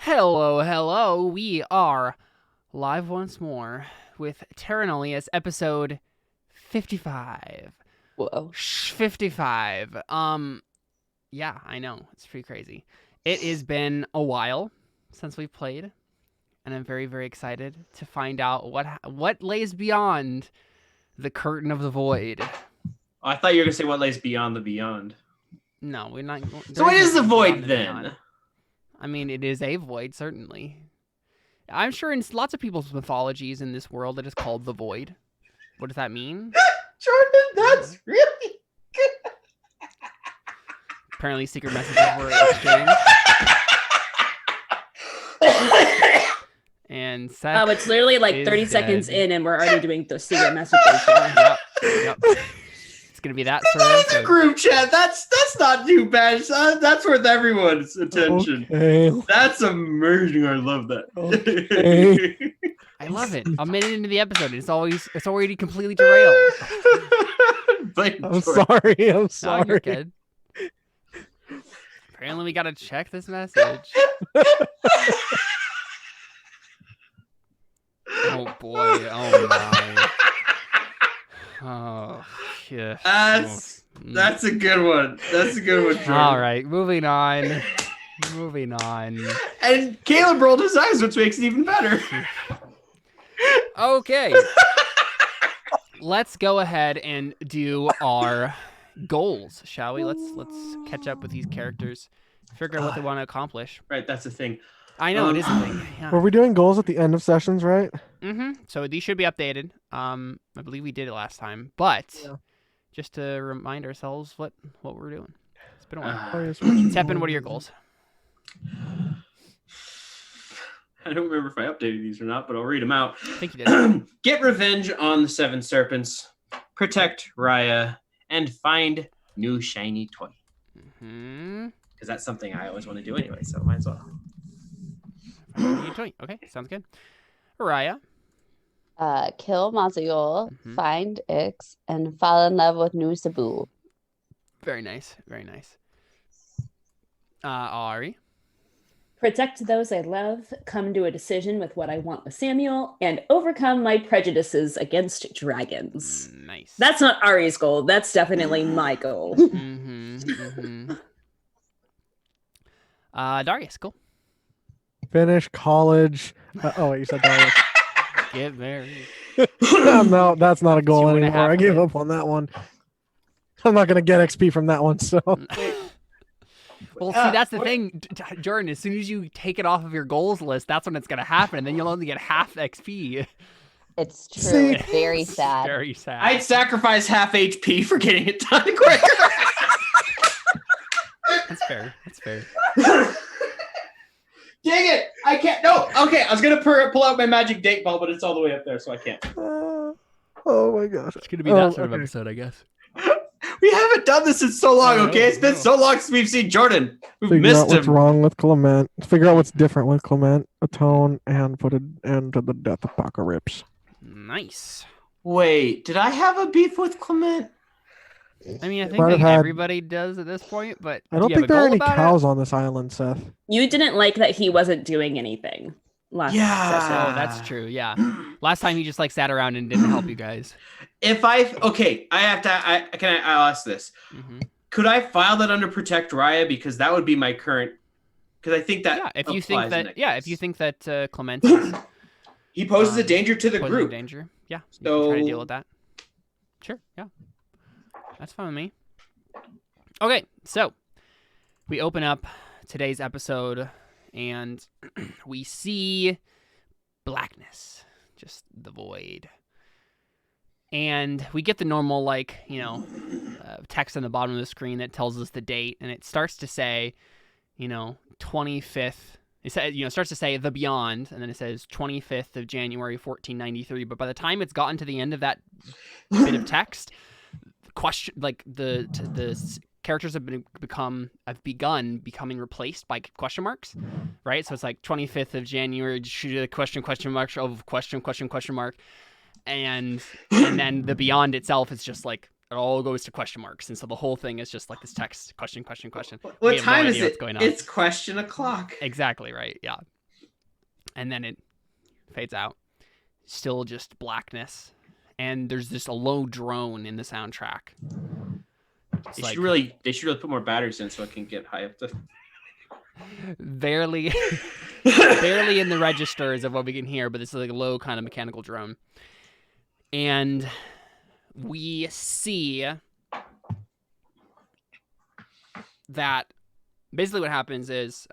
Hello, hello. We are live once more with Terra Nullius, episode 55. Whoa. 55. Yeah, I know. It's pretty crazy. It has been a while since we've played, and I'm very, very excited to find out what lays beyond the curtain of the void. I thought you were going to say what lays beyond the beyond. No, we're not. So what is the void then? I mean, it is a void, certainly. I'm sure in lots of people's mythologies in this world it is called the void. What does that mean? Jordan, that's really good. Apparently secret messages were exchanged. And Seth it's literally like is 30 seconds dead. in and we're already doing the secret messages. Yep. It's going to be that sort of That's a group chat. That's not too bad. That's worth everyone's attention. Okay. That's amazing. I love that. Okay. I love it. A minute into the episode, it's already completely derailed. I'm sorry. I'm Oh, sorry. you're good. Apparently we got to check this message. Oh boy. Oh my. Oh shit. That's a good one. That's a good one, Jordan. All right, moving on. And Caleb rolled his eyes, which makes it even better. Okay. Let's go ahead and do our goals, shall we? Let's catch up with these characters, figure out what they want to accomplish. Right, that's the thing. I know it is a thing. Yeah. Were we doing goals at the end of sessions, right? So these should be updated. I believe we did it last time, but Yeah. just to remind ourselves what we're doing. It's been a while. Oh, yes, Tepin, what are your goals? I don't remember if I updated these or not, but I'll read them out. I think you did. Get revenge on the Seven Serpents, protect Raya, and find new shiny toy. Because that's something I always want to do anyway, so might as well. Okay, sounds good. Raya. Kill Mazayol, find Ix, and fall in love with New Cebu. Very nice. Ari. Protect those I love, come to a decision with what I want with Samuel, and overcome my prejudices against dragons. Nice. That's not Ari's goal. That's definitely my goal. Darius, cool. Finish college. Wait, you said Darius. Get married. No, that's not a goal 2.5 anymore. I gave up on that one. I'm not going to get XP from that one, so. Well, see, that's the thing, Jordan. As soon as you take it off of your goals list, that's when it's going to happen, and then you'll only get half XP. It's true. See? It's very sad. Very sad. I'd sacrifice half HP for getting it done quicker. That's fair. Dang it! I can't. No. Okay, I was gonna pull out my magic date ball, but it's all the way up there, so I can't. Oh my gosh. It's going to be that sort of episode, I guess. We haven't done this in so long. Okay, it's been so long since we've seen Jordan. We've Figure missed out what's him. wrong with Clement. Figure out what's different with Clement. Atone and put an end to the death apocalypse. Nice. Wait, did I have a beef with Clement? I mean, I think Might have like had- everybody does at this point, but I don't do you have think a there are goal any about it? cows on this island, Seth. You didn't like that he wasn't doing anything last Yeah. session. Oh, that's true. Yeah. Last time he just like sat around and didn't help you guys. I'll ask this. Could I file that under protect Raya, because that would be my current? Because I think that Yeah, if you think applies in that, case. if you think that Clement is he poses a danger to the posing group. danger, yeah, you can try to deal So- with that. Sure, yeah, that's fine with me. Okay, so we open up today's episode and we see blackness, just the void. And we get the normal, like, text on the bottom of the screen that tells us the date, and it starts to say, 25th. It says, starts to say the beyond, and then it says 25th of January, 1493. But by the time it's gotten to the end of that bit of text, the characters have begun becoming replaced by question marks, right? So it's like 25th of January, question mark of question mark. And then the beyond itself is just like it all goes to question marks, and so the whole thing is just like this text question. What We have no time is idea it? what's going on. It's question o'clock. Exactly right. Yeah. And then it fades out. Still just blackness. And there's just a low drone in the soundtrack. They should really put more batteries in so it can get high up to. Barely in the registers of what we can hear, but this is like a low kind of mechanical drone. And we see that basically what happens is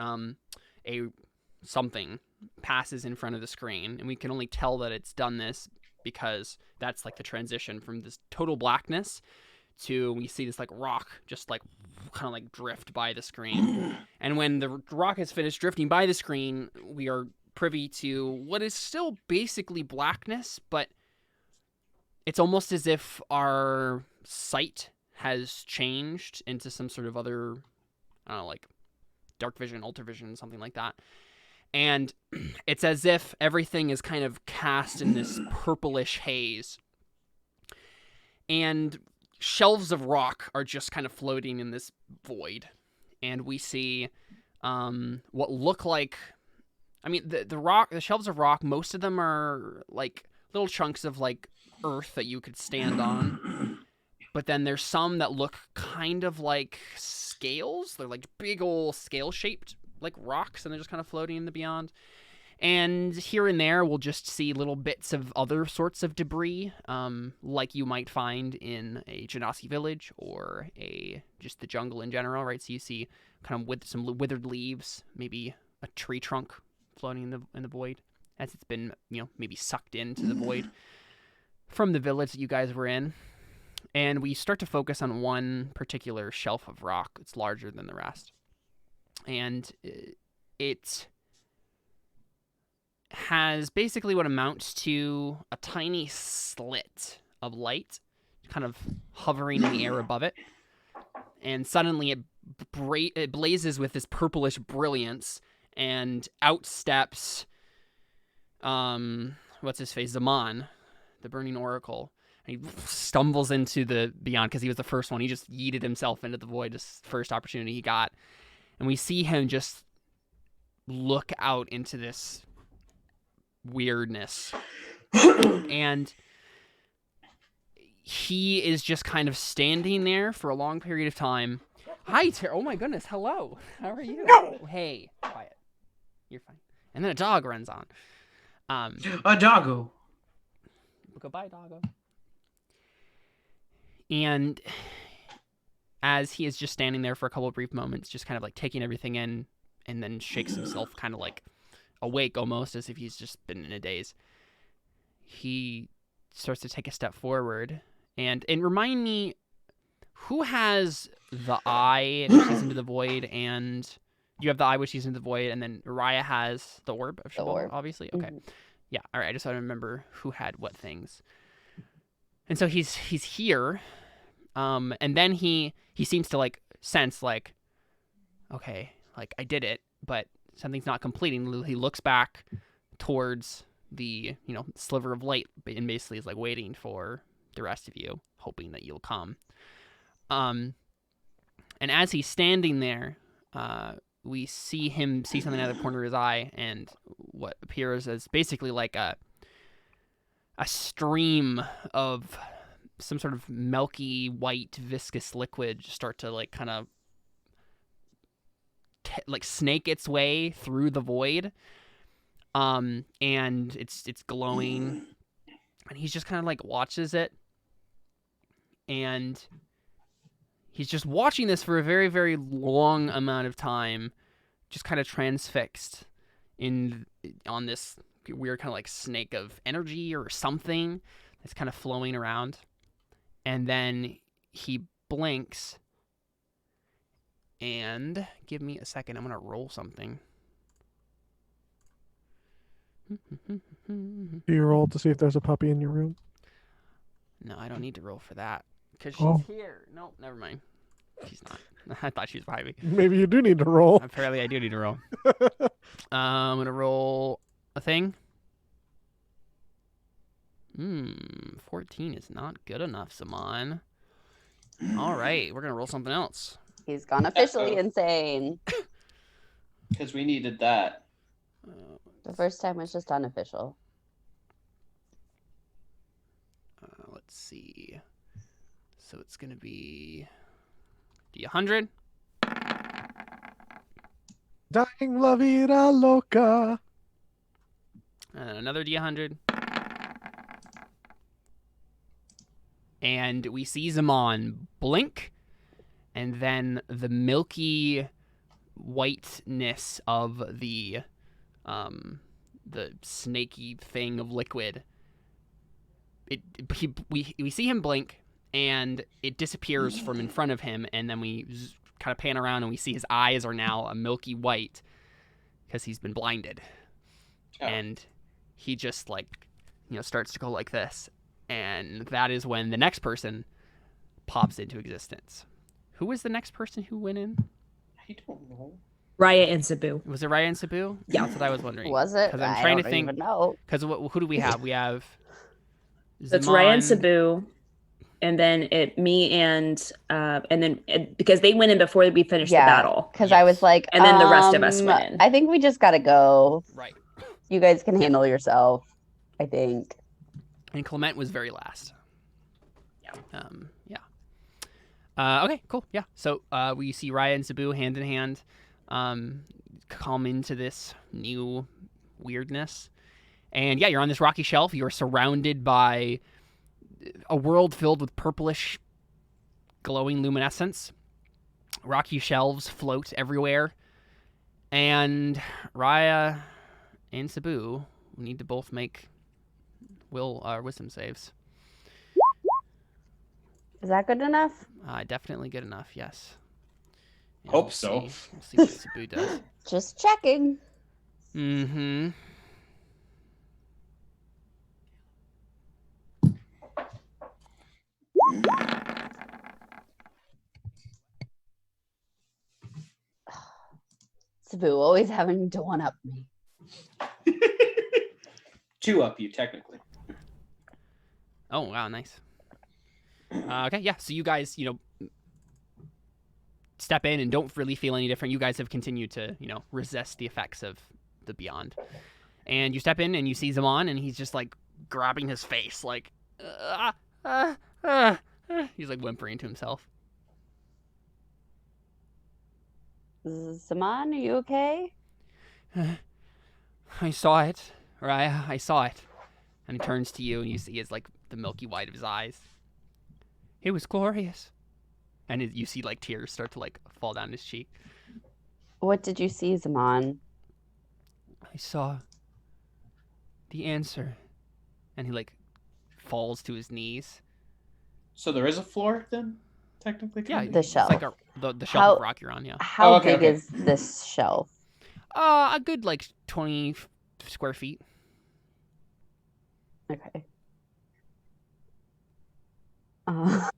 something passes in front of the screen, and we can only tell that it's done this because that's like the transition from this total blackness to we see this like rock just like kind of like drift by the screen. And when the rock has finished drifting by the screen, we are privy to what is still basically blackness, but it's almost as if our sight has changed into some sort of other, I don't know, like dark vision, ultravision, something like that. And it's as if everything is kind of cast in this purplish haze. And shelves of rock are just kind of floating in this void. And we see what look like, I mean, the shelves of rock, most of them are like little chunks of like earth that you could stand on. But then there's some that look kind of like scales. They're like big old scale-shaped like rocks, and they're just kind of floating in the beyond. And here and there, we'll just see little bits of other sorts of debris, like you might find in a Genasi village or just the jungle in general, right? So you see kind of with some withered leaves, maybe a tree trunk floating in the void, as it's been, maybe sucked into the void from the village that you guys were in. And we start to focus on one particular shelf of rock. It's larger than the rest. And it has basically what amounts to a tiny slit of light kind of hovering in the air above it. And suddenly it blazes with this purplish brilliance, and out steps, what's his face, Zaman, the Burning Oracle. And he stumbles into the beyond because he was the first one. He just yeeted himself into the void, this first opportunity he got. And we see him just look out into this weirdness. And he is just kind of standing there for a long period of time. Hi, Terra. Oh my goodness. Hello. How are you? No. Hey, quiet. You're fine. And then a dog runs on. A doggo. Goodbye, doggo. And as he is just standing there for a couple of brief moments, just kind of like taking everything in, and then shakes himself kind of like awake almost, as if he's just been in a daze, he starts to take a step forward. And remind me, who has the eye which sees into the void, and you have the eye which sees into the void, and then Raya has the orb of Shabal, obviously? Okay. Mm-hmm. Yeah, all right, I just want to remember who had what things. And so he's here, and then he seems to like sense like, okay, like I did it, but something's not completing. He looks back towards the sliver of light, and basically is like waiting for the rest of you, hoping that you'll come. And as he's standing there, we see him see something out of the corner of his eye, and what appears as basically like a stream of some sort of milky white viscous liquid start to like kind of like snake its way through the void, and it's glowing, and he's just kind of like watches it, and he's just watching this for a very, very long amount of time, just kind of transfixed on this weird kind of like snake of energy or something that's kind of flowing around. And then he blinks, and give me a second, I'm going to roll something. Do you roll to see if there's a puppy in your room? No, I don't need to roll for that, because she's here. Nope, never mind. She's not. I thought she was behind me. Maybe you do need to roll. Apparently I do need to roll. I'm going to roll a thing. 14 is not good enough, Saman. All right, we're going to roll something else. He's gone officially insane. Because we needed that. The first time was just unofficial. Let's see. So it's going to be D100. Dying la vida loca. And another D100. And we see Zaman blink, and then the milky whiteness of the snaky thing of liquid. We see him blink, and it disappears from in front of him, and then we kind of pan around, and we see his eyes are now a milky white because he's been blinded, and he just starts to go like this, and that is when the next person pops into existence. Who was the next person who went in? I don't know. Raya and Sabu. Was it Raya and Sabu? Yeah. That's what I was wondering. Was it? Because I'm I trying to don't think. even know. Because who do we have? We have. That's Raya and Zaman. Sabu, and then because they went in before we finished the battle. Because I was like, and then the rest of us went in. I think we just gotta go. Right. You guys can handle yourself, I think. And Clement was very last. Yeah. Okay, cool. Yeah. So we see Raya and Sabu hand in hand come into this new weirdness. And yeah, you're on this rocky shelf. You're surrounded by a world filled with purplish, glowing luminescence. Rocky shelves float everywhere. And Raya and Sabu need to both make wisdom saves. Is that good enough? Definitely good enough, yes. Yeah, Hope we'll so. We'll see what Sabu does. Just checking. Mm-hmm. Sabu always having to one-up me. 2 up you, technically. Oh, wow, nice. Okay, yeah, so you guys, step in and don't really feel any different. You guys have continued to, resist the effects of the beyond. And you step in and you see Zaman, and he's just, grabbing his face, he's, whimpering to himself. Zaman, are you okay? I saw it, Raya, I saw it. And he turns to you, and you see his, the milky white of his eyes. It was glorious. And you see, tears start to, fall down his cheek. What did you see, Zaman? I saw the answer. And he, falls to his knees. So there is a floor, then? Technically? Yeah, The shelf. It's the shelf of rock you're on, yeah. How okay, big okay. is this shelf? A good, 20 square feet. Okay. I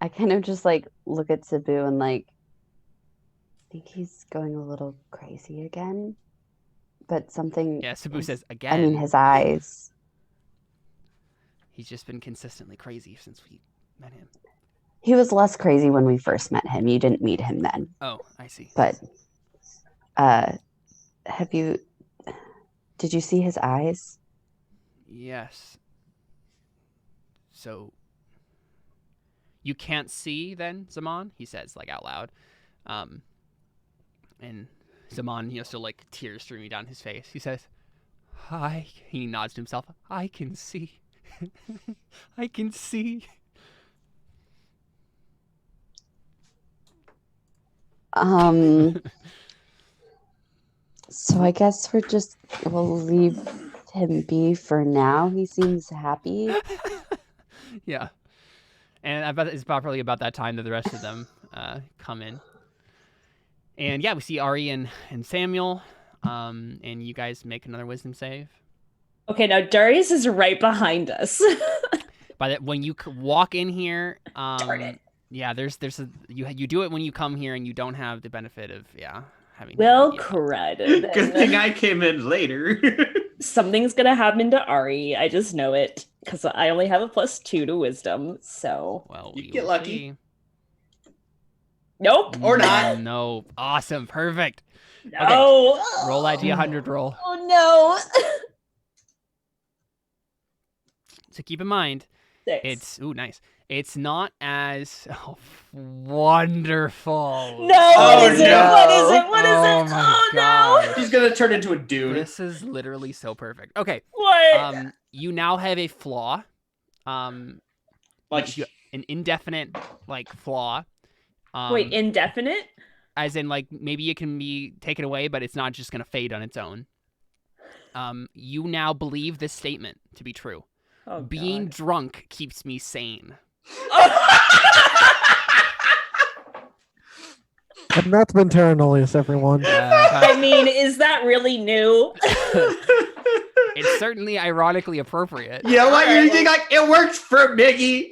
kind of just look at Sabu and think he's going a little crazy again. But something. Yeah, Sabu says again. I mean, his eyes. He's just been consistently crazy since we met him. He was less crazy when we first met him. You didn't meet him then. Oh, I see. But did you see his eyes? Yes. So you can't see then, Zaman? He says, out loud. And Zaman, still tears streaming down his face. He says, he nods to himself. I can see. I can see. So I guess we'll leave him be for now. He seems happy. Yeah. And I bet it's probably about that time that the rest of them come in. And yeah, we see Ari and Samuel. And you guys make another wisdom save. Okay, now Darius is right behind us. By that, when you walk in here, Darn it. yeah, there's you do it when you come here, and you don't have the benefit of having. Well, crud. Good thing I came in later. Something's gonna happen to Ari. I just know it because I only have a +2 to wisdom. So Well, You we get will lucky. see. Nope. Or not. Nope. Awesome. Perfect. No. Roll that D100 roll. Oh no. So keep in mind, 6. it's nice. It's not as wonderful. No. Oh, What is it? no. What is it? What is Oh it? my Oh gosh. She's gonna turn into a dude. This is literally so perfect. Okay. no. What? You now have a flaw. Like An indefinite flaw. Wait, indefinite? As in maybe it can be taken away, but it's not just gonna fade on its own. You now believe this statement to be true. Oh, Being God. drunk keeps me sane. And that's been Terra Nullius, everyone. I mean, is that really new? It's certainly ironically appropriate. You know what? Alright, You think it worked for Miggy?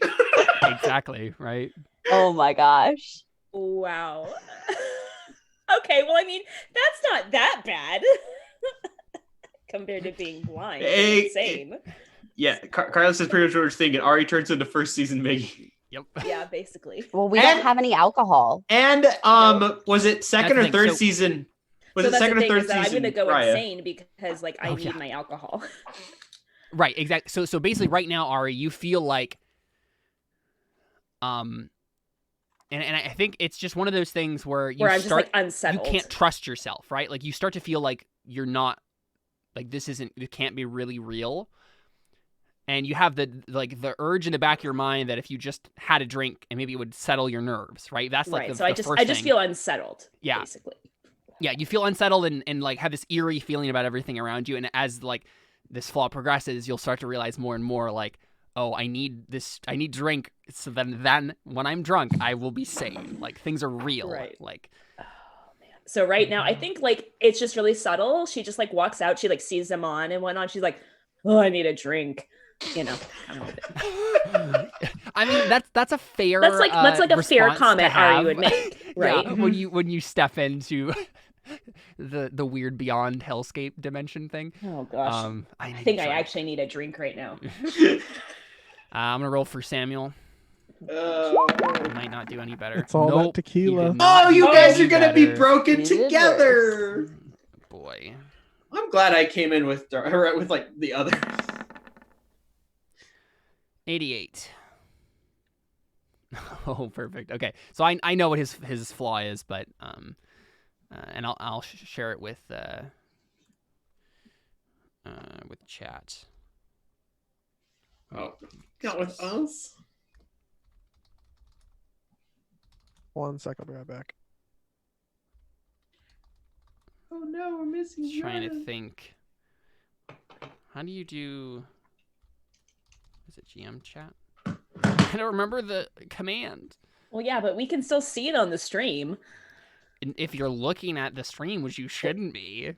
Exactly, right? Oh my gosh. Wow. Okay, well, I mean, that's not that bad compared to being blind. Hey, Insane. Yeah, Carlos says pretty much what we're thinking. Ari turns into first season Miggy. Yep. Yeah, basically. Well, we And- don't have any alcohol. And was it second That's or the thing, third so- season? Was So it that's second the or thing third is that I'm season? gonna go Raya? insane because I Oh, need yeah. my alcohol. Right, exactly. So basically right now, Ari, you feel like and I think it's just one of those things where you Where I'm start just unsettled. you can't trust yourself, right? Like you start to feel like you're not it can't be really real. And you have the urge in the back of your mind that if you just had a drink and maybe it would settle your nerves, right? That's right. the So I the just first thing. feel unsettled. Yeah. Basically. Yeah, you feel unsettled and have this eerie feeling about everything around you. And as this flaw progresses, you'll start to realize more and more oh, I need drink. So then when I'm drunk, I will be sane. Things are real. Right. Oh, man. So right now, I think it's just really subtle. She just walks out. She sees them on and whatnot. She's like, oh, I need a drink. You know. Kind of I mean, that's a fair. that's like a fair response to comment Ari have. would make, right? Yeah, when you step into the weird beyond hellscape dimension thing. Oh gosh. I think I actually need a drink right now. I'm gonna roll for Samuel. Oh, You might not do any better. It's all that Nope, tequila. you did not you do guys any are gonna be better. broken You did together. Boy. I'm glad I came in with the others. 88. Oh, perfect. Okay, so I know what his flaw is, but and I'll share it with chat. Oh, not with us. 1 sec, I'll be right back. Oh no, we're missing. Just trying to Raya. think. How do you do? Is it GM chat? I don't remember the command. Well, yeah, but we can still see it on the stream. And if you're looking at the stream, which you shouldn't be.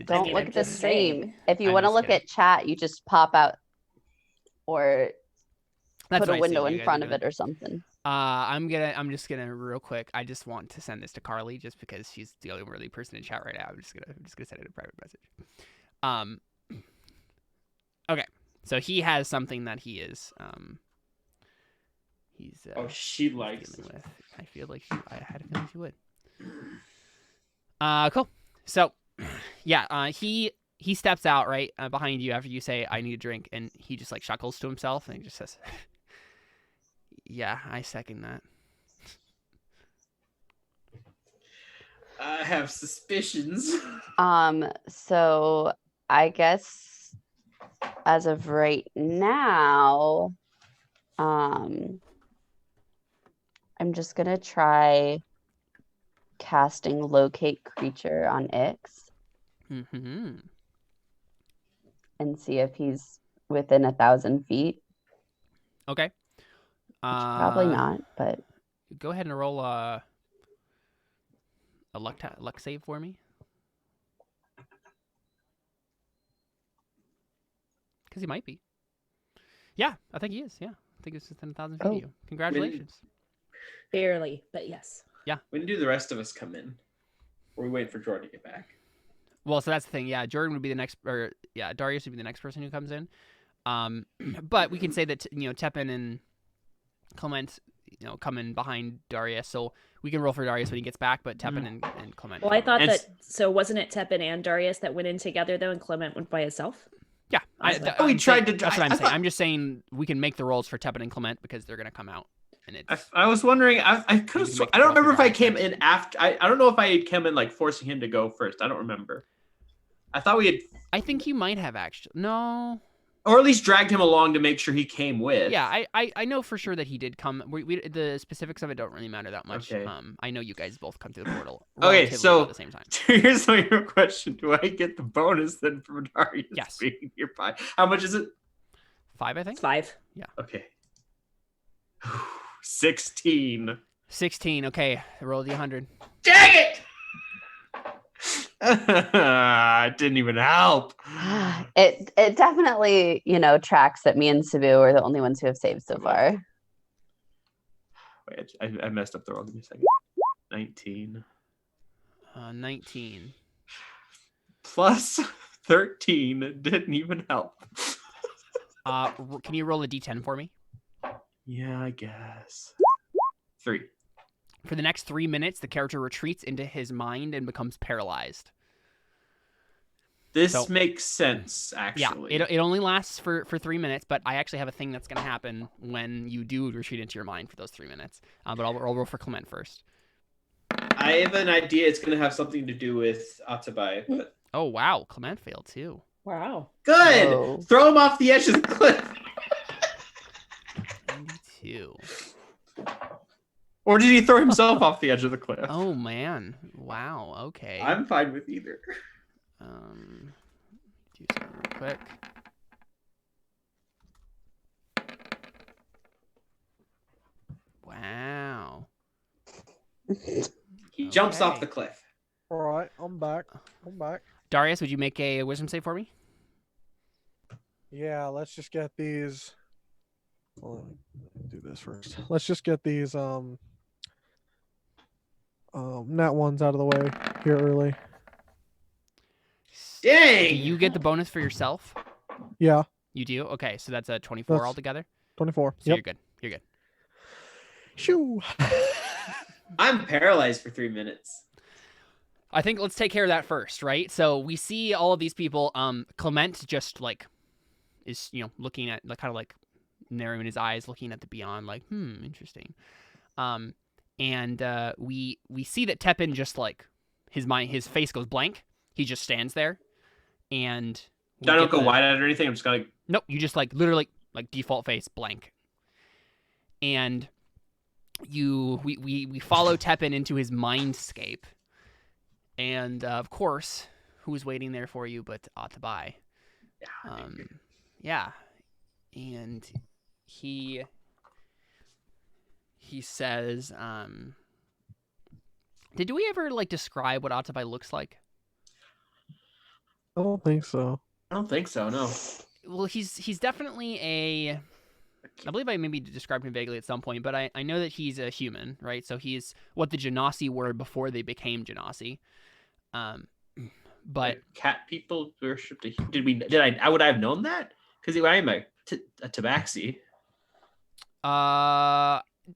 Don't mean, look I'm at the just stream. saying. If you I'm want to just look kidding. at chat, you just pop out or That's put a what I see window what you in guys front are of doing. it or something. I'm just gonna real quick. I just want to send this to Carly just because she's the only really person in chat right now. I'm just gonna send it a private message. Okay. So he has something that he is he's She likes dealing it. with. I feel like I had a feeling she would. Cool. So, yeah, he steps out right behind you after you say I need a drink, and he just chuckles to himself and he just says, "Yeah, I second that." I have suspicions. So I guess as of right now, I'm just gonna try casting locate creature on Ix Mm-hmm. and see if he's within 1,000 feet. Okay. Probably not, but Go ahead and roll a luck save for me. Because he might be. Yeah, I think he is. Yeah, I think it's within 1,000 feet of Oh. you. Congratulations. Barely, but yes. When do the rest of us come in? Or we wait for Jordan to get back? Well, so that's the thing. Yeah, Jordan would be the next, or yeah, Darius would be the next person who comes in. But we can say that Tepin and Clement, coming behind Darius. So we can roll for Darius when he gets back, but Tepin and Clement. Well, I thought And that. So wasn't it Tepin and Darius that went in together though, and Clement went by himself? Yeah, We tried to- That's what I I'm saying. thought- I'm just saying we can make the rolls for Tepin and Clement because they're gonna come out, and it's I was wondering. I could Maybe have. make I don't the roll remember if for I Darius came next. in after. I don't know if I had come in like forcing him to go first. I don't remember. I thought we had, I think you might have actually. No. or at least dragged him along to make sure he came with. Yeah, I know for sure that he did come. The specifics of it don't really matter that much. Okay. I know you guys both come through the portal. Okay, relatively so at the same time. here's my real question: do I get the bonus then from Darius Yes. being nearby? How much is it? 5, I think. It's 5. Okay. 16. 16. Okay, roll the 100. Dang it! It didn't even help. It definitely, tracks that me and Cebu are the only ones who have saved so far. Wait, I messed up the roll. Give me a second. 19 19. plus 13 didn't even help. Can you roll a d10 for me? Yeah, I guess. 3. For the next 3 minutes, the character retreats into his mind and becomes paralyzed. This So- makes sense, actually. Yeah, it only lasts for 3 minutes, but I actually have a thing that's going to happen when you do retreat into your mind for those 3 minutes. But I'll roll for Clement first. I have an idea it's going to have something to do with Atabai, but Oh, wow. Clement failed, too. Wow. good! Whoa. Throw him off the edge of the cliff! 92. Or did he throw himself off the edge of the cliff? Oh, man. Wow, okay. I'm fine with either. Do something real quick. Wow. He jumps off Okay. the cliff. All right, I'm back. Darius, would you make a wisdom save for me? Yeah, let's just get these. Hold on, let me do this first. Let's just get these nat ones out of the way here early. Do Dang! you get the bonus for yourself? Yeah, You do? Okay, so that's a 24 That's- altogether. 24. So Yep. you're good. You're good. Shoo. I'm paralyzed for 3 minutes. I think let's take care of that first, right? So we see all of these people. Clement just like is looking at kind of like narrowing his eyes, looking at the beyond, like interesting. And we see that Tepin just like his face goes blank. He just stands there, and I don't go wide-eyed or anything. I'm just going to... Nope, you just like literally like default face blank. And we follow Tepin into his mindscape. And of course, who's waiting there for you but Atabai? Yeah. And he says, did we ever like describe what Atabai looks like? I don't think so. I don't think so, no. Well, he's definitely I believe I maybe described him vaguely at some point, but I know that he's a human, right? So he's what the Genasi were before they became Genasi. But Cat people worshipped I would I have known that? Because I am a tabaxi.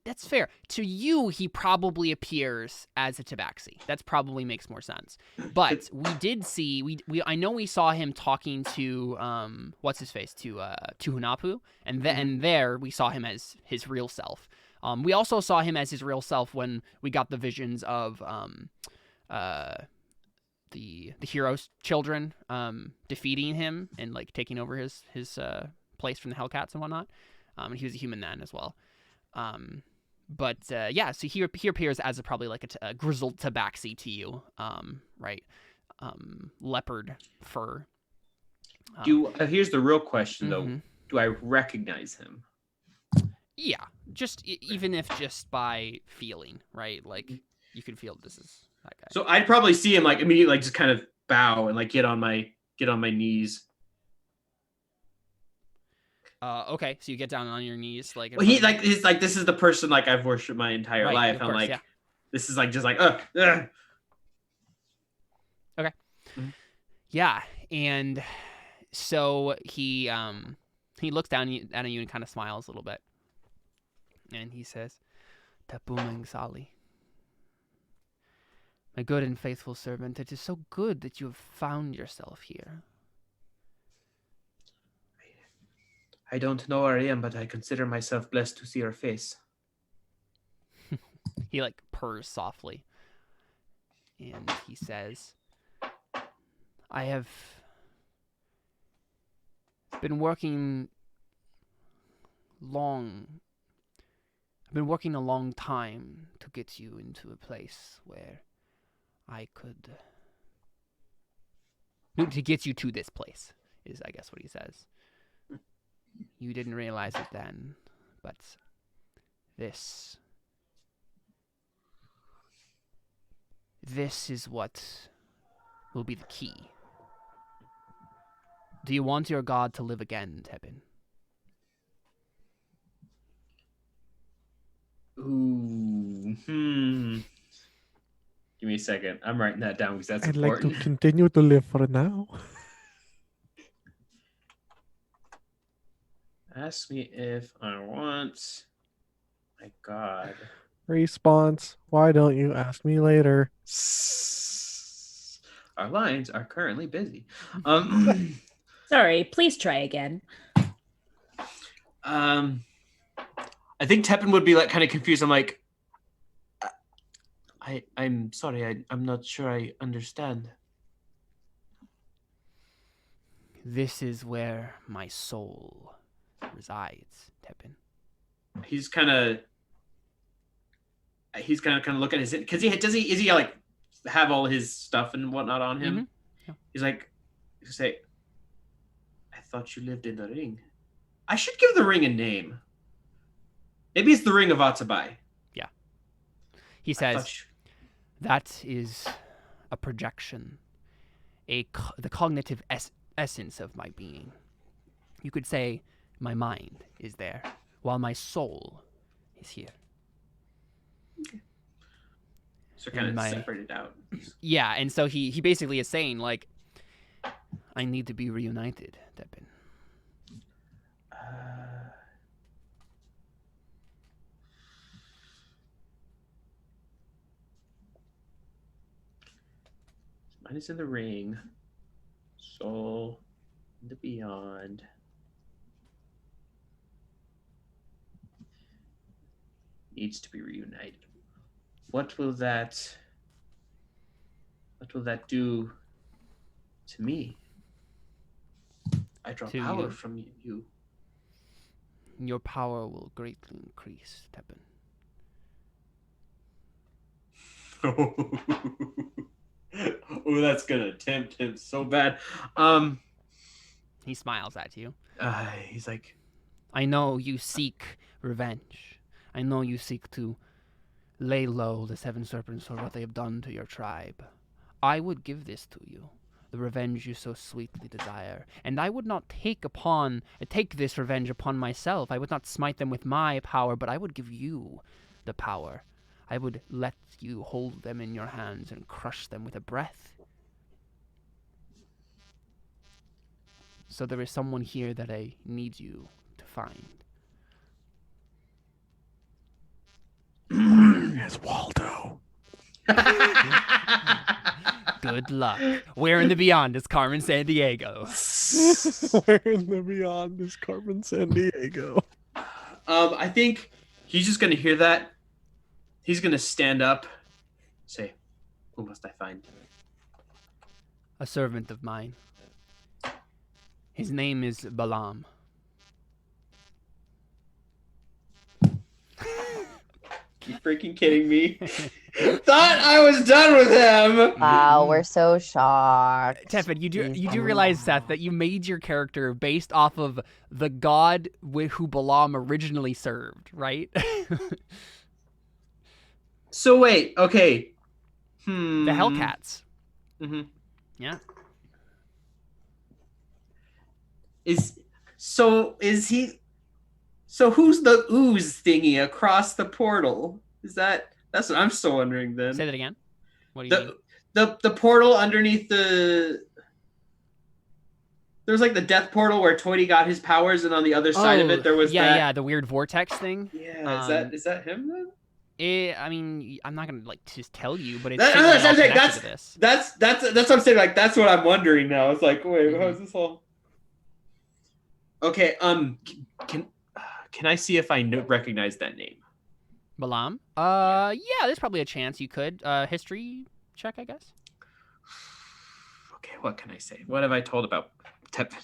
that's fair. To you, he probably appears as a tabaxi. That's probably makes more sense. But we did see I know we saw him talking to what's his face to Hunapu, and and there we saw him as his real self. We also saw him as his real self when we got the visions of the hero's children defeating him and like taking over his place from the Hellcats and whatnot. And he was a human then as well. But yeah, so he appears as probably like a grizzled tabaxi to you, right? Leopard fur. Here's the real question though: Mhm. do I recognize him? Yeah, just even if just by feeling, right? Like you can feel this is that guy. So I'd probably see him like immediately, like just kind of bow and like get on my knees. Okay, so you get down on your knees, like. Well, he's like this is the person like I've worshipped my entire Right, life. of I'm course, like, yeah. this is like just like Yeah, and so he looks down at you and kind of smiles a little bit, and he says, Tapumeng Sali. My good and faithful servant, it is so good that you have found yourself here. I don't know where I am, but I consider myself blessed to see your face. He like purrs softly. And he says, I have been working I've been working a long time to get you into a place where I could... To get you to this place, is I guess what he says. You didn't realize it then, but this is what will be the key. Do you want your god to live again, Tebin? Ooh. Give me a second. I'm writing that down because that's I'd like important. to continue to live for now. Ask me if I want my god. Response. Why don't you ask me later? Our lines are currently busy. Sorry, please try again. I think Tepin would be like kind of confused. I'm like, I'm sorry. I'm not sure I understand. This is where my soul resides, Tepin. He's kind of looking at his, because is he like have all his stuff and whatnot on him? Mm-hmm. Yeah. He's like, say, I thought you lived in the ring. I should give the ring a name. Maybe it's the Ring of Atsabai. Yeah. He says, that is a projection, the cognitive essence of my being. You could say my mind is there, while my soul is here. Okay. So kind of separated out. Yeah, and so he basically is saying, like, I need to be reunited, Tepin. Mine is in the ring. Soul in the beyond. Needs to be reunited. What will that do to me? I draw To power you. from you. Your power will greatly increase, Tepin. Oh, that's gonna tempt him so bad. He smiles at you. He's like, I know you seek revenge. I know you seek to lay low the Seven Serpents for what they have done to your tribe. I would give this to you, the revenge you so sweetly desire, and I would not take this revenge upon myself. I would not smite them with my power, but I would give you the power. I would let you hold them in your hands and crush them with a breath. So there is someone here that I need you to find. It's Waldo. Good luck. Where in the beyond is Carmen Sandiego? Where in the beyond is Carmen Sandiego? I think he's just gonna hear that. He's gonna stand up, say, "Who must I find?" A servant of mine. His name is Balaam. You freaking kidding me? Thought I was done with him. Wow, we're so shocked. Tefan, you do He's realize, Balaam. Seth, that you made your character based off of the god who Balaam originally served, right? So wait, okay. The Hellcats. Mm-hmm. Yeah. So who's the ooze thingy across the portal? That's what I'm still wondering then. Say that again. What do you mean? The portal underneath there's like the death portal where Toity got his powers, and on the other side of it there was the weird vortex thing. Yeah, is that him then? I mean, I'm not gonna like just tell you, but it's That's certainly what all I'm saying. connected to this. That's what I'm saying. Like that's what I'm wondering now. It's like, wait, Mhm. how's this all? Okay. Can I see if I recognize that name? Balam? Yeah, there's probably a chance you could. History check, I guess. Okay. What can I say? What have I told about Tepin?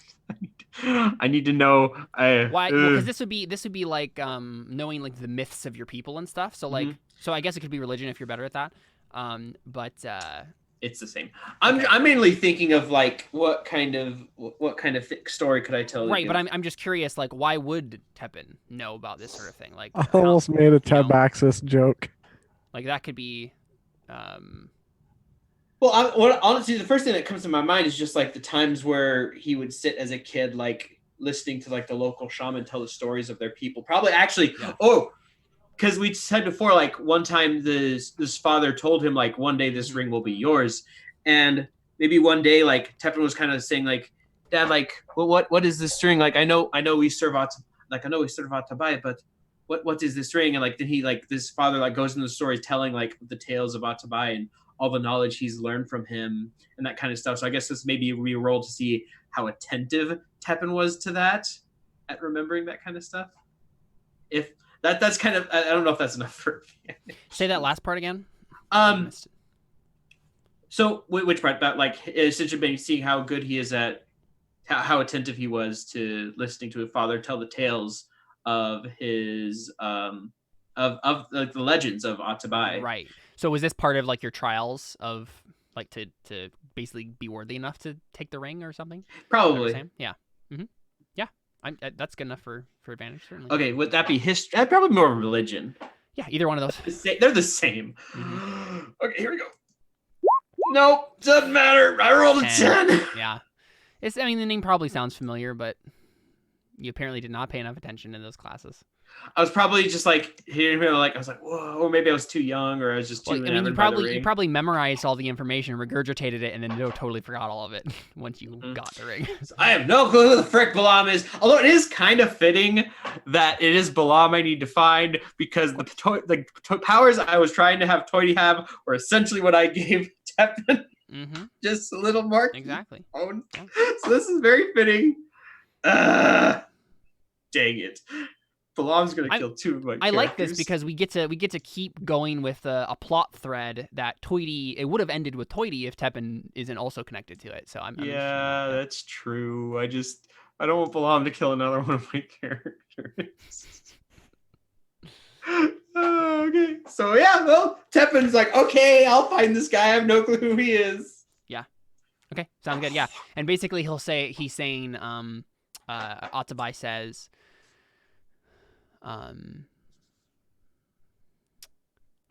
I need to know. Why? Well, because this would be like knowing like the myths of your people and stuff. So like, so I guess it could be religion if you're better at that. But it's the same. Okay. I'm mainly thinking of like what kind of story could I tell? Right, but I'm just curious, like, why would Tepin know about this sort of thing? Like, I almost made a Tabaxis joke. Like that could be. Well, honestly, the first thing that comes to my mind is just like the times where he would sit as a kid, like listening to like the local shaman tell the stories of their people. Probably actually, because we said before, like one time this father told him like one day this ring will be yours, and maybe one day like Tepin was kind of saying like, Dad, like, well, what is this ring? Like, I know we serve Atabai, but what is this ring? And like then he like this father like goes into the story telling like the tales of Atabai and all the knowledge he's learned from him and that kind of stuff. So I guess this maybe we roll to see how attentive Tepin was to that, at remembering that kind of stuff. If that's kind of, I don't know if that's enough for me. Say that last part again. So which part? That like essentially been seeing how good he is at how attentive he was to listening to his father tell the tales of his of like the legends of Atabai. Right. So was this part of like your trials of like to basically be worthy enough to take the ring or something? Probably. Yeah. Yeah. That's good enough for advantage certainly. Okay, would that be history? Probably more religion. Yeah, either one of those. They're the same. Okay, here we go. Nope, doesn't matter. I rolled a 10. Yeah. I mean, the name probably sounds familiar, but you apparently did not pay enough attention in those classes. I was probably just like hearing him, like I was like, whoa, or maybe I was too young, or I was just too. I mean, you probably memorized all the information, regurgitated it, and then totally forgot all of it once you got the ring. I have no clue who the frick Balam is. Although it is kind of fitting that it is Balam I need to find, because the powers I was trying to have Toity have were essentially what I gave Tepin. Just a little more. Exactly. Yeah. So this is very fitting. Dang it. Balam's gonna kill two of my characters. I like this because we get to keep going with a plot thread that Toity. It would have ended with Toity if Tepin isn't also connected to it. So I'm that's true. I don't want Balam to kill another one of my characters. Okay, so yeah, well, Tepin's like, okay, I'll find this guy. I have no clue who he is. Yeah. Okay, sounds good. Yeah, and basically he's saying, Atabai says,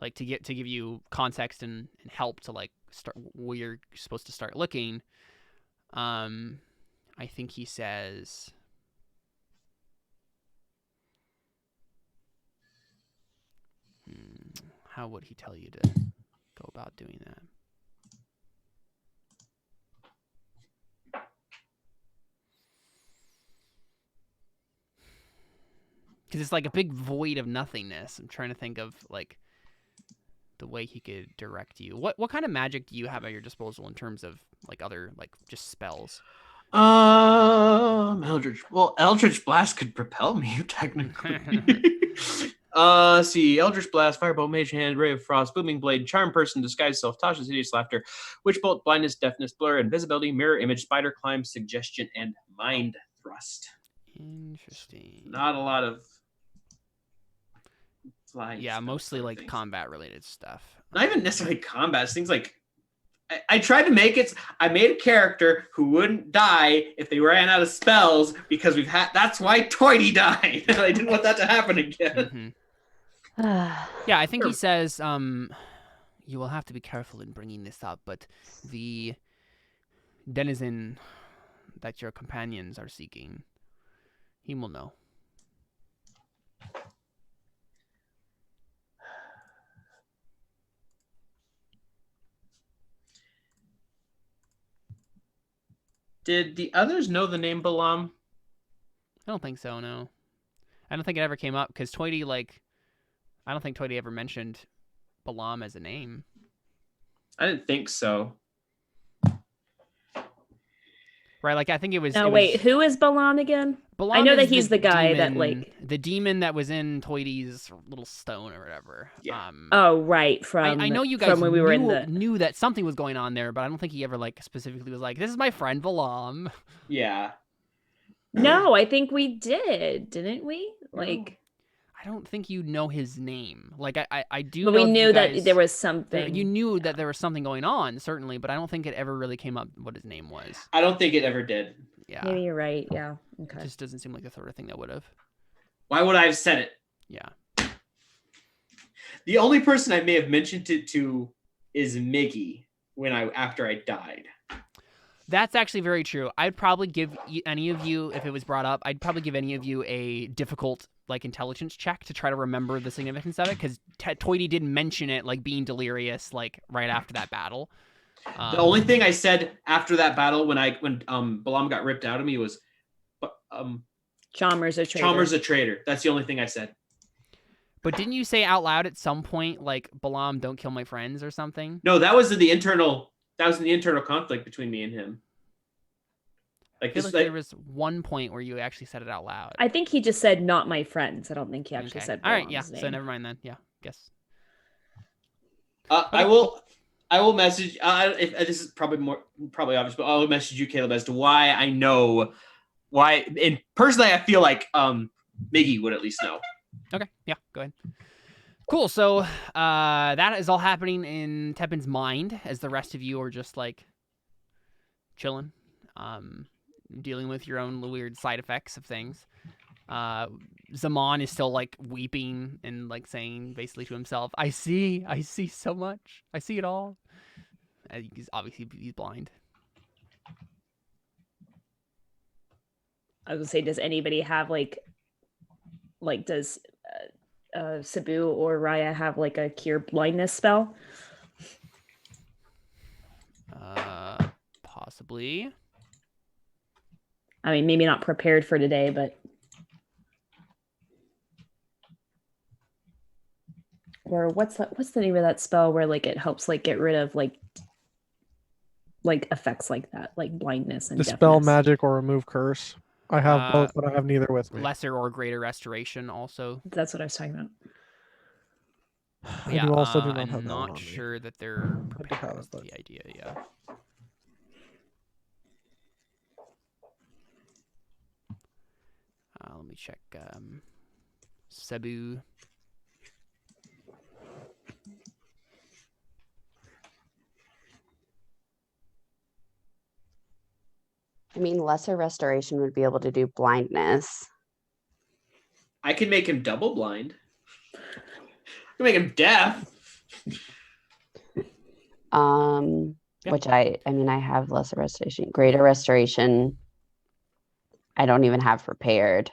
like to give you context and help to like start where you're supposed to start looking. I think he says, how would he tell you to go about doing that? Because it's like a big void of nothingness. I'm trying to think of like the way he could direct you. What kind of magic do you have at your disposal in terms of like other like just spells? Eldritch. Well, Eldritch Blast could propel me technically. See, Eldritch Blast, Firebolt, Mage Hand, Ray of Frost, Booming Blade, Charm Person, Disguise Self, Tasha's Hideous Laughter, Witch Bolt, Blindness, Deafness, Blur, Invisibility, Mirror Image, Spider Climb, Suggestion, and Mind Thrust. Interesting. Not a lot of flying. Yeah, mostly like combat related stuff. Not even necessarily combat. It's things like I tried to make it. I made a character who wouldn't die if they ran out of spells because that's why Toity died. I didn't want that to happen again. Yeah, I think he says, you will have to be careful in bringing this up, but the denizen that your companions are seeking, he will know. Did the others know the name Balam? I don't think so, no. I don't think it ever came up because Toity, like, I don't think Toady ever mentioned Balam as a name. I didn't think so. Right, like I think it was. No, it wait, was, who is Balam again? Balam I know that is he's the guy that, like- the demon that was in Toidy's little stone or whatever. Yeah. Oh, right, I know you guys from when we were in knew that something was going on there, but I don't think he ever like specifically was like, "This is my friend Balam." Yeah. No, I think we didn't we? Like, I don't think you know his name. Like I do. but know we that knew you that guys- there was something. You knew that there was something going on, certainly, but I don't think it ever really came up what his name was. I don't think it ever did. Yeah, Maybe you're right. Yeah. it Okay. just doesn't seem like the sort of thing that would have. Why would I have said it? Yeah. The only person I may have mentioned it to is Miggy after I died. That's actually very true. I'd probably give any of you, if it was brought up, I'd probably give any of you a difficult like intelligence check to try to remember the significance of it, because Toity did mention it like being delirious like right after that battle. The only thing I said after that battle when Balam got ripped out of me was Chalmers a traitor. Chalmers a traitor. That's the only thing I said. But didn't you say out loud at some point like Balam, don't kill my friends or something? No, that was in the internal conflict between me and him. I feel like there was one point where you actually said it out loud. I think he just said "not my friends." I don't think he actually said. All right, yeah. Balam's name. So never mind then. Yeah, guess. I will message. If this is probably obvious, but I'll message you, Caleb, as to why I know why. And personally, I feel like Miggy would at least know. Okay, yeah, go ahead. Cool. So that is all happening in Tepin's mind as the rest of you are just like chilling, dealing with your own weird side effects of things. Zaman is still like weeping and like saying basically to himself, I see so much. I see it all. He's blind. I was gonna say, does anybody have like does Sabu or Raya have like a cure blindness spell? Possibly. I mean, maybe not prepared for today, but or what's the name of that spell where like it helps like get rid of like effects like that, like blindness and Dispel deafness? magic or remove curse. I have both, but I have neither with me. Lesser or greater restoration also. That's what I was talking about. I do also do not I'm have that one not on me. sure that they're I do prepared have is it, but- the idea, yeah. Let me check Sabu. I mean, lesser restoration would be able to do blindness. I can make him double blind. I can make him deaf. Yeah. Which I mean, I have lesser restoration, greater restoration. I don't even have prepared.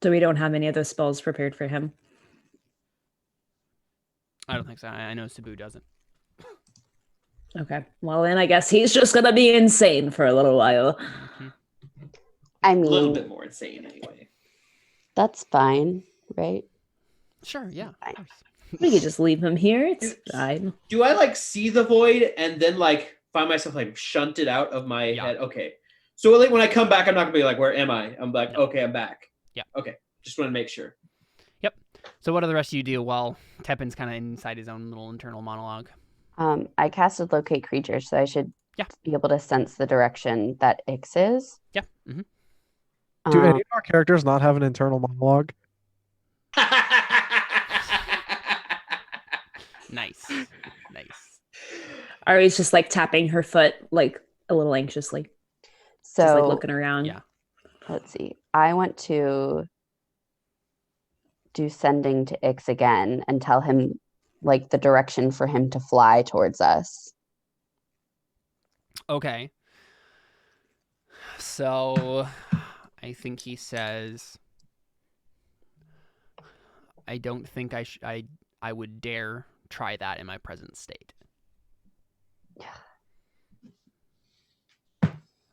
So we don't have any of those spells prepared for him. I don't think so. I know Sabu doesn't. Okay. Well, then I guess he's just gonna be insane for a little while. Mm-hmm. I A little mean, bit more insane anyway. that's fine, right? Sure, yeah. Of Fine. course. We could just leave him here. It's fine. Do I like see the void and then like find myself like shunted out of my Yeah. head? Okay. So like when I come back, I'm not gonna be like, where am I? I'm like, okay, I'm back. Yeah. Okay. Just want to make sure. So what do the rest of you do while Tepin's kind of inside his own little internal monologue? I casted locate creature, so I should Yeah. be able to sense the direction that Ix is. Yeah. Mm-hmm. Do Um, any of our characters not have an internal monologue? Nice. Nice. Ari's just like tapping her foot like a little anxiously. so Just like looking around. Yeah. let's see. I want to do sending to Ix again and tell him like the direction for him to fly towards us. Okay. So I think he says, I don't think I would dare try that in my present state.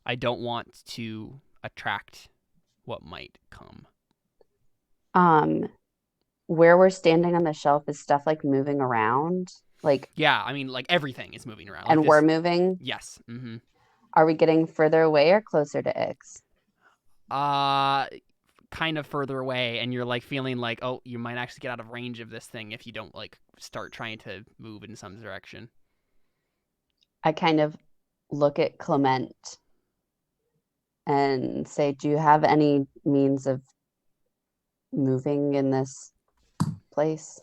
I don't want to attract what might come. Where we're standing on the shelf, is stuff like moving around? Like, Yeah, I mean, like everything is moving around. and Like we're this, moving? yes. Mm-hmm. Are we getting further away or closer to Ix? Kind of further away, and you're like feeling like, oh, you might actually get out of range of this thing if you don't like start trying to move in some direction. I kind of look at Clement and say, do you have any means of moving in this place?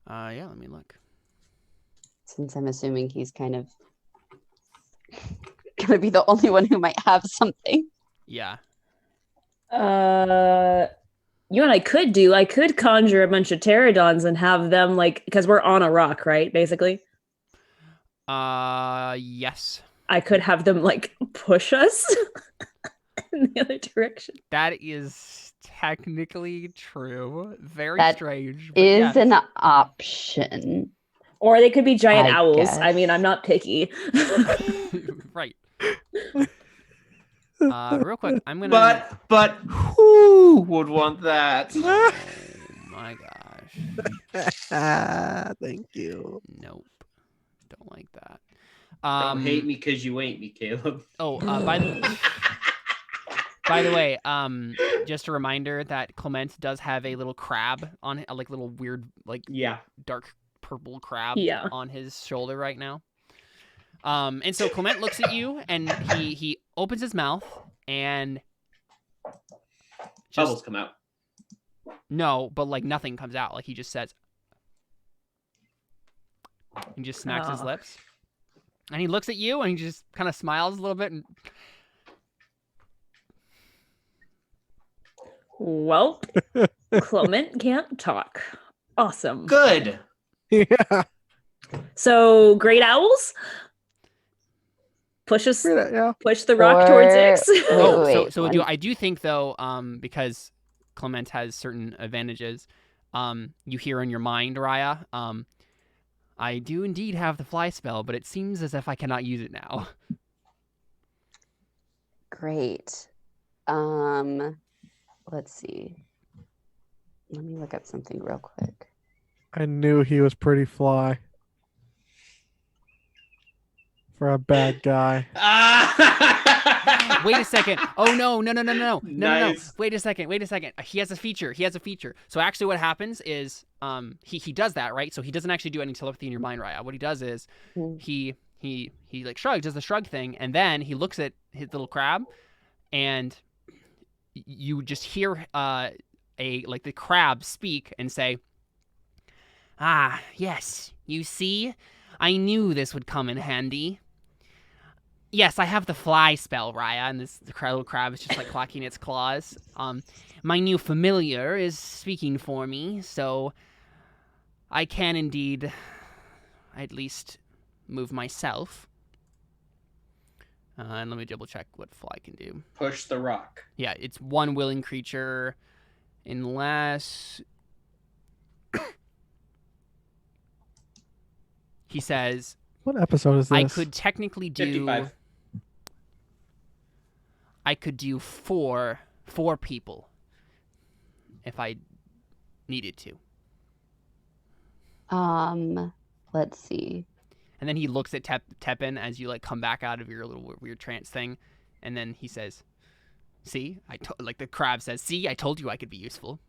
Yeah, let me look. Since I'm assuming he's kind of gonna be the only one who might have something. Yeah. You and I could conjure a bunch of pterodons and have them like, because we're on a rock, right? Basically. Yes. I could have them like push us in the other direction. That is technically true. Very That strange. But Is yes. an option. Or they could be giant I owls. guess. I mean, I'm not picky. Right. Real quick, I'm gonna. But who would want that? Oh my gosh. Thank you. Nope. Don't like that. Don't hate me because you ain't me, Caleb. Oh, by the way, just a reminder that Clement does have a little crab on, like little weird, like Yeah. dark purple crab Yeah. on his shoulder right now. And so Clement looks at you, and he opens his mouth, and Bubbles come out. no, but like nothing comes out. Like he just says, he just smacks his Oh. lips, and he looks at you, and he just kind of smiles a little bit, and Well, Clement can't talk. Awesome. Good. Yeah. So, great owls? Push us, Yeah. push the rock towards Or- Ix. oh, wait, so one- I do think though, because Clement has certain advantages, you hear in your mind, Raya, I do indeed have the fly spell, but it seems as if I cannot use it now. Great. Let's see. Let me look up something real quick. I knew he was pretty fly. For a bad guy. Wait a second. Oh no. Nice. Wait a second. He has a feature. So actually what happens is he does that, right? So he doesn't actually do any telepathy in your mind, Raya. What he does is Hmm. he like shrugs, does the shrug thing, and then he looks at his little crab, and you just hear like the crab speak and say, "Ah, yes, you see? I knew this would come in handy. Yes, I have the fly spell, Raya," and the little crab is just like clacking its claws. My new familiar is speaking for me, so I can indeed at least move myself. And let me double check what fly can do. Push the rock. Yeah, it's one willing creature, unless he says, What episode is this? I could technically do 55. I could do four people if I needed to. Let's see. And then he looks at Tepin as you like come back out of your little weird trance thing, and then he says, "See, like the crab says, see, I told you I could be useful."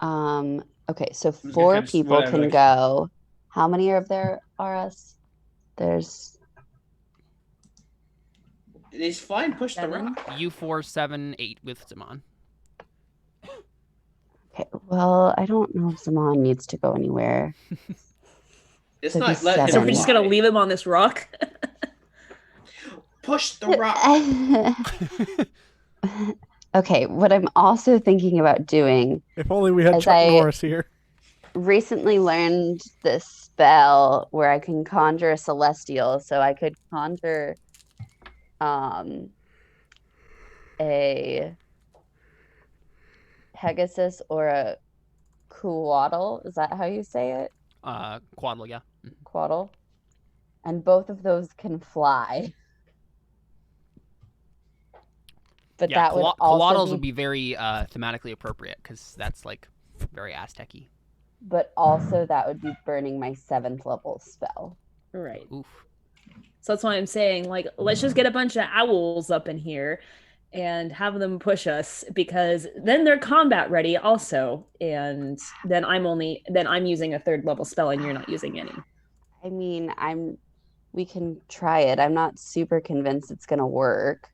Okay, so gonna 4 kind of- people whatever, can like- go. How many are there are us? There's He's flying. Push the 7. rock. You 4, 7, 8 with Zaman. okay. Well, I don't know if Zaman needs to go anywhere. It's Could be not. Let him So we're just gonna fly. leave him on this rock. Push the rock. Okay, what I'm also thinking about doing, If only we had As Chuck I- Norris here. recently learned this spell where I can conjure a celestial, so I could conjure a Pegasus or a Quaddle. Is that how you say it? Quaddle, yeah. Quaddle. And both of those can fly. But Yeah, that would also Coatls be, would be very thematically appropriate because that's like very Aztec-y. but also that would be burning my 7th level spell. Right. Oof. So that's why I'm saying, like, let's just get a bunch of owls up in here and have them push us, because then they're combat ready also. And then I'm using a 3rd level spell and you're not using any. I mean, we can try it. I'm not super convinced it's gonna work.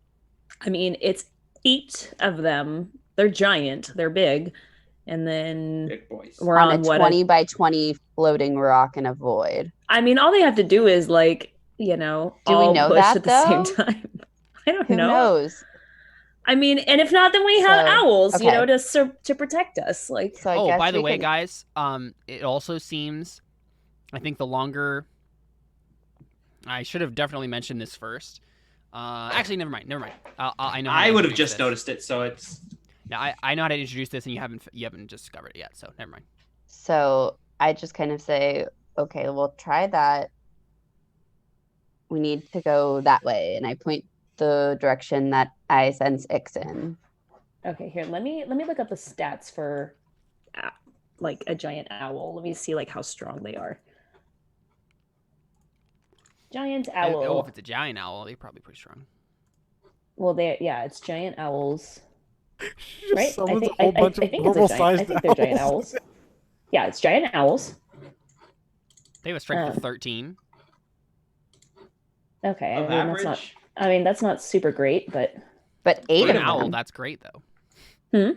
I mean, it's 8 of them. They're giant. They're big. And then Big boys. we're On on a what? 20 by 20 floating rock in a void. I mean, all they have to do is, like, Do we all know push that, at the same though? time. I don't Who know. knows? I mean, and if not, then we have So, owls, okay. to protect us. Like, So I guess by the we way, can- guys, it also seems, I think the longer, I should have definitely mentioned this first. Actually, never mind. I know. How to I would have introduce just this. noticed it, so it's. Yeah, I know how to introduce this, and you haven't discovered it yet. So never mind. So I just kind of say, okay, we'll try that. We need to go that way, and I point the direction that I sense Ix in. okay, here, let me look up the stats for like a giant owl. Let me see like how strong they are. Giant owl. Oh, if it's a giant owl, they're probably pretty strong. Well, it's giant owls. She just Right? summons I a whole bunch think of it's normal a giant. I sized think they're giant owls. Yeah, it's giant owls. They have a strength of 13. Okay, Of average. that's not super great, but But 8 For an of owl, them. that's great though. Hmm?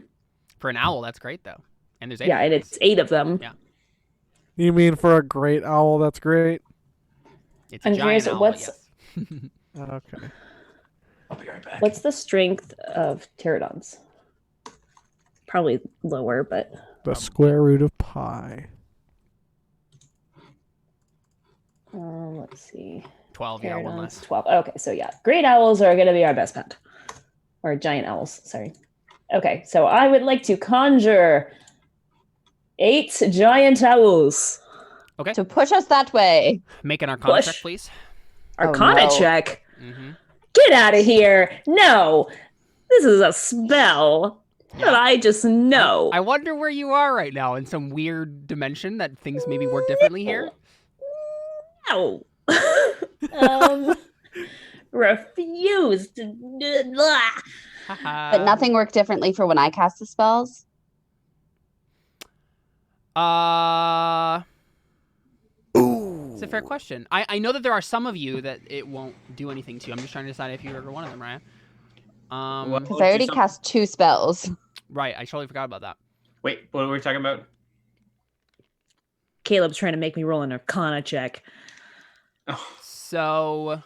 For an owl, that's great though. And there's 8 yeah, of and them. it's 8 of them. Yeah. You mean for a great owl? That's great. It's a I'm giant curious, owl, what's- but yes. Okay. I'll be right back. What's the strength of pterodons? Probably lower, but The square root of pi. let's see. 12, yeah, one Pterodons, less. 12. Okay, so yeah, great owls are going to be our best bet. Or giant owls, sorry. Okay, so I would like to conjure 8 giant owls. Okay. To push us that way. Make an Arcana Push. check, please. Arcana no. check. Mm-hmm. Get out of here. No, this is a spell that I just know. I wonder where you are right now, in some weird dimension that things maybe work differently here. No. Refused. Haha. But nothing worked differently for when I cast the spells. It's a fair question. I know that there are some of you that it won't do anything to. I'm just trying to decide if you're ever one of them, Ryan. What? Because I already cast 2 spells. Right, I totally forgot about that. Wait, what were we talking about? Caleb's trying to make me roll an Arcana check. Oh, So,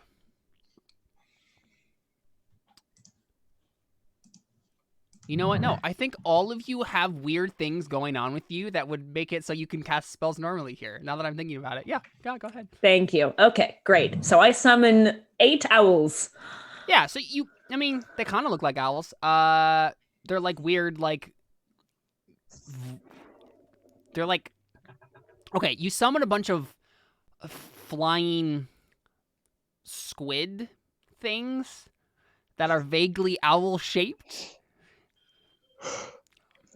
you know what? No, I think all of you have weird things going on with you that would make it so you can cast spells normally here. Now that I'm thinking about it, yeah, go ahead. Thank you. Okay, great. So I summon 8 owls. Yeah, so they kind of look like owls. They're like weird, like they're like, okay, you summon a bunch of flying squid things that are vaguely owl shaped.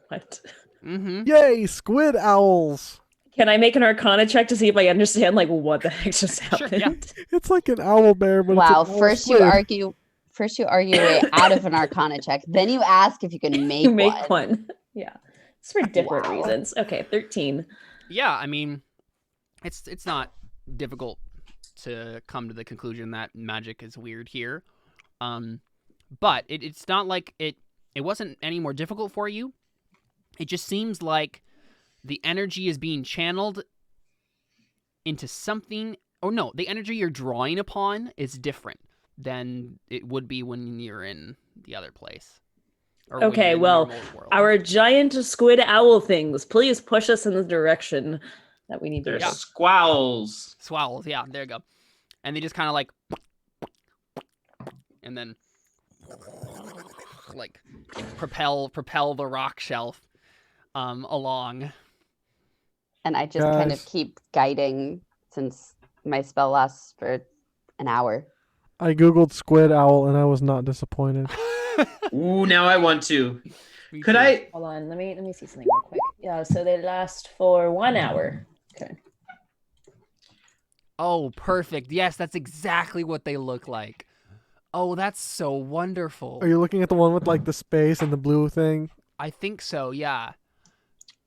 What? Mm-hmm. Yay, squid owls. Can I make an Arcana check to see if I understand like what the heck just Sure, happened? yeah. It's like an owl bear, but Wow, it's an owl first you squid. argue your way out of an Arcana check. Then you ask if you can make, You make one. one. Yeah. It's for different Wow. reasons. Okay, 13. Yeah, I mean, it's not difficult to come to the conclusion that magic is weird here. But it's not like it wasn't any more difficult for you. It just seems like the energy is being channeled into something. Oh no, the energy you're drawing upon is different than it would be when you're in the other place. Or when Okay, you're in the well, normal world. our giant squid owl things, please push us in the direction that we need to they're go. squowls. Swowls, yeah, there you go. And they just kind of like, and then like propel the rock shelf along. And I just kind of Guys. keep guiding since my spell lasts for an hour. I googled squid owl and I was not disappointed. Ooh, now I want to. Me Could too. I? Hold on, let me see something real quick. Yeah, so they last for 1 hour. Okay. Oh, perfect. Yes, that's exactly what they look like. Oh, that's so wonderful. Are you looking at the one with like the space and the blue thing? I think so, yeah.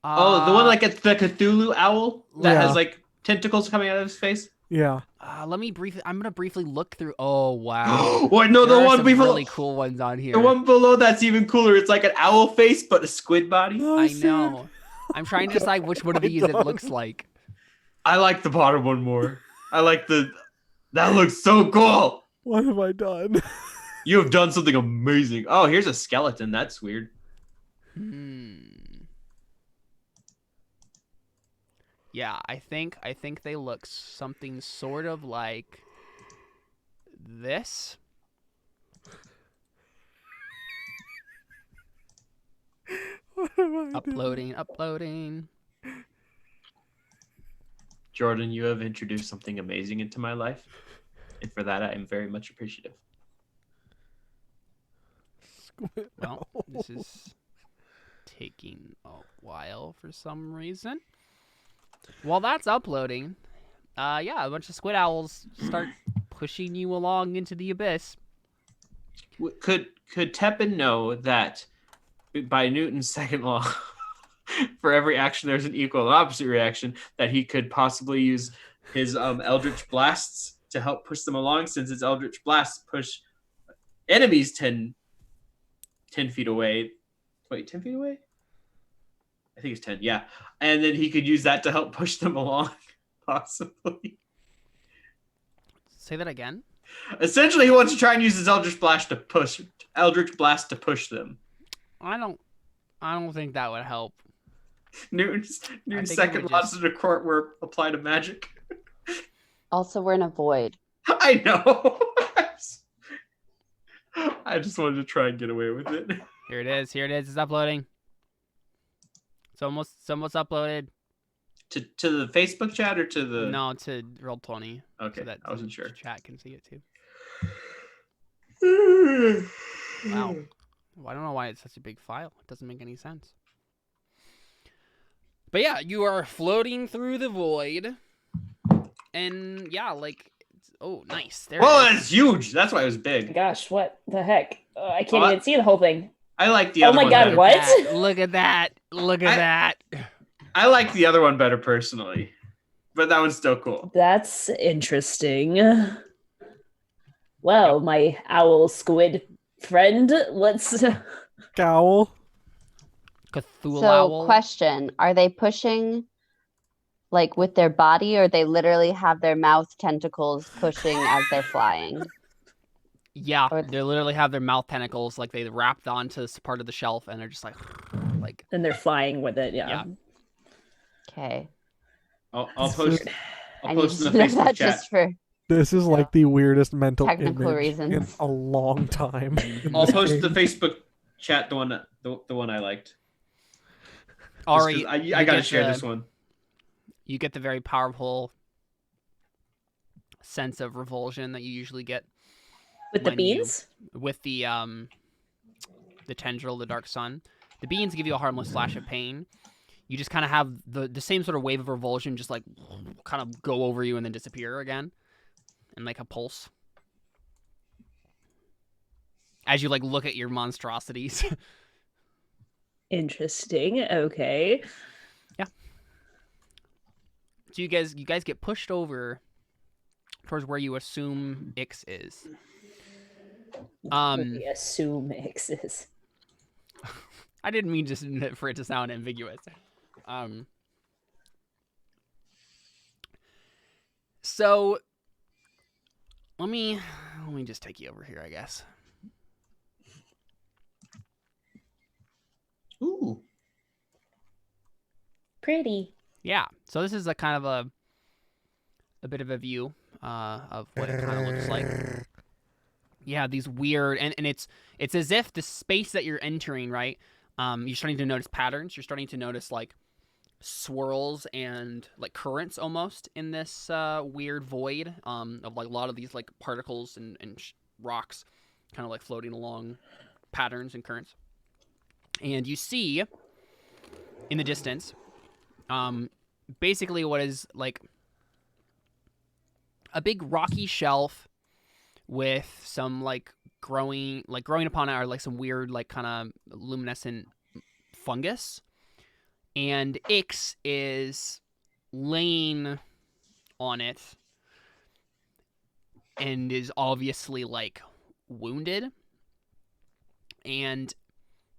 Oh, the one like it's the Cthulhu owl that Yeah. has like tentacles coming out of his face. Yeah. I'm gonna briefly look through. Oh, wow. What? No, There the are one some below. really cool ones on here. The one below that's even cooler. It's like an owl face, but a squid body. I know. I'm trying to decide which one of these it looks like. I like the bottom one more. I like the. That looks so cool. What have I done? You have done something amazing. Oh, here's a skeleton. That's weird. Yeah, I think they look something sort of like this. What have I Uploading. Jordan, you have introduced something amazing into my life, and for that I am very much appreciative. Squid Well, owl. this is taking a while for some reason. While that's uploading, yeah, a bunch of squid owls start pushing you along into the abyss. Could Tepin know that by Newton's second law, for every action there's an equal and opposite reaction, that he could possibly use his Eldritch Blasts to help push them along, since his Eldritch Blasts push enemies 10 feet away. Wait, 10 feet away? I think it's 10, yeah. And then he could use that to help push them along, possibly. Say that again. Essentially, he wants to try and use his Eldritch Blast to push them. I don't think that would help. Newton's think it second would laws just- of the court were applied to magic. Also, we're in a void. I know. I just wanted to try and get away with it. Here it is. It's uploading. It's almost uploaded. To the Facebook chat or to the... No, to Roll20. Okay, So that I wasn't the sure. chat can see it too. Wow. Well, I don't know why it's such a big file. It doesn't make any sense. But yeah, you are floating through the void. And yeah, like, oh, nice. There Whoa, it is. that's huge. That's why it was big. Gosh, what the heck? I can't Oh, even see the whole thing. I like the Oh other my one God, better. what? Look at that. Look at that. I like the other one better personally. But that one's still cool. That's interesting. Well, my owl squid friend, let's. Cowl. Cthulhu So, owl. question: are they pushing like with their body, or they literally have their mouth tentacles pushing as they're flying? Yeah, Or- they literally have their mouth tentacles, like they wrapped onto this part of the shelf, and they're just like. And they're flying with it, yeah. Yeah. Okay, I'll It's post. just- I'll I need post to in the know Facebook that chat. just for This is like the weirdest mental Technical image in reasons. a long time. in I'll this post game. the Facebook chat the one I liked. Just 'cause Ari, I you gotta get share the- this one. You get the very powerful sense of revulsion that you usually get With the when you- beans? with the tendril, the dark sun. The beans give you a harmless flash of pain. You just kind of have the same sort of wave of revulsion, just like kind of go over you and then disappear again, and like a pulse as you like look at your monstrosities. Interesting. Okay. So you guys get pushed over towards where you assume Ix is. We assume X is. I didn't mean just for it to sound ambiguous. So let me just take you over here, I guess. Ooh. Pretty. Yeah. So this is a kind of a bit of a view of what it kind of looks like. Yeah, these weird and it's as if the space that you're entering, right? You're starting to notice patterns. You're starting to notice like swirls and like currents almost in this weird void of like a lot of these like particles and rocks kind of like floating along patterns and currents. And you see in the distance basically what is like a big rocky shelf with some like growing upon it are like some weird like kind of luminescent fungus. And Ix is laying on it and is obviously like wounded. And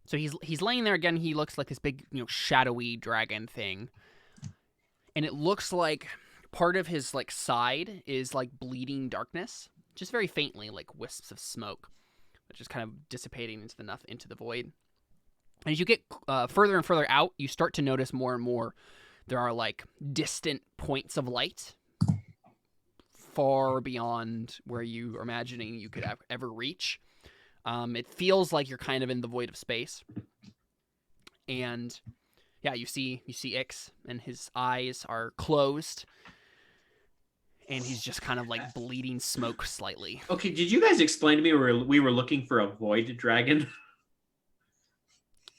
so he's laying there again. He looks like this big, shadowy dragon thing. And it looks like part of his like side is like bleeding darkness, just very faintly, like wisps of smoke, just kind of dissipating into the void. And as you get further and further out, you start to notice more and more there are like distant points of light far beyond where you are imagining you could ever reach. It feels like you're kind of in the void of space. And yeah, you see Ix, and his eyes are closed. And he's just kind of like bleeding smoke slightly. Okay, did you guys explain to me we were looking for a void dragon?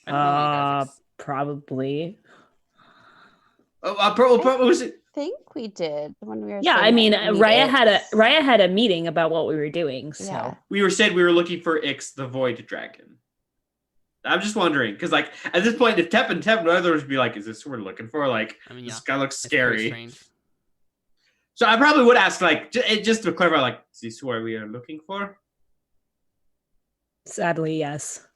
Probably. What was it? I think we did when we were. Yeah, I mean, Raya had a meeting about what we were doing. So Yeah. We were looking for Ix, the void dragon. I'm just wondering, because like at this point, if Tep and others would be like, "Is this what we're looking for?" Like, this guy looks scary. So I probably would ask, like, just to clarify, like, is this what we are looking for? Sadly, yes.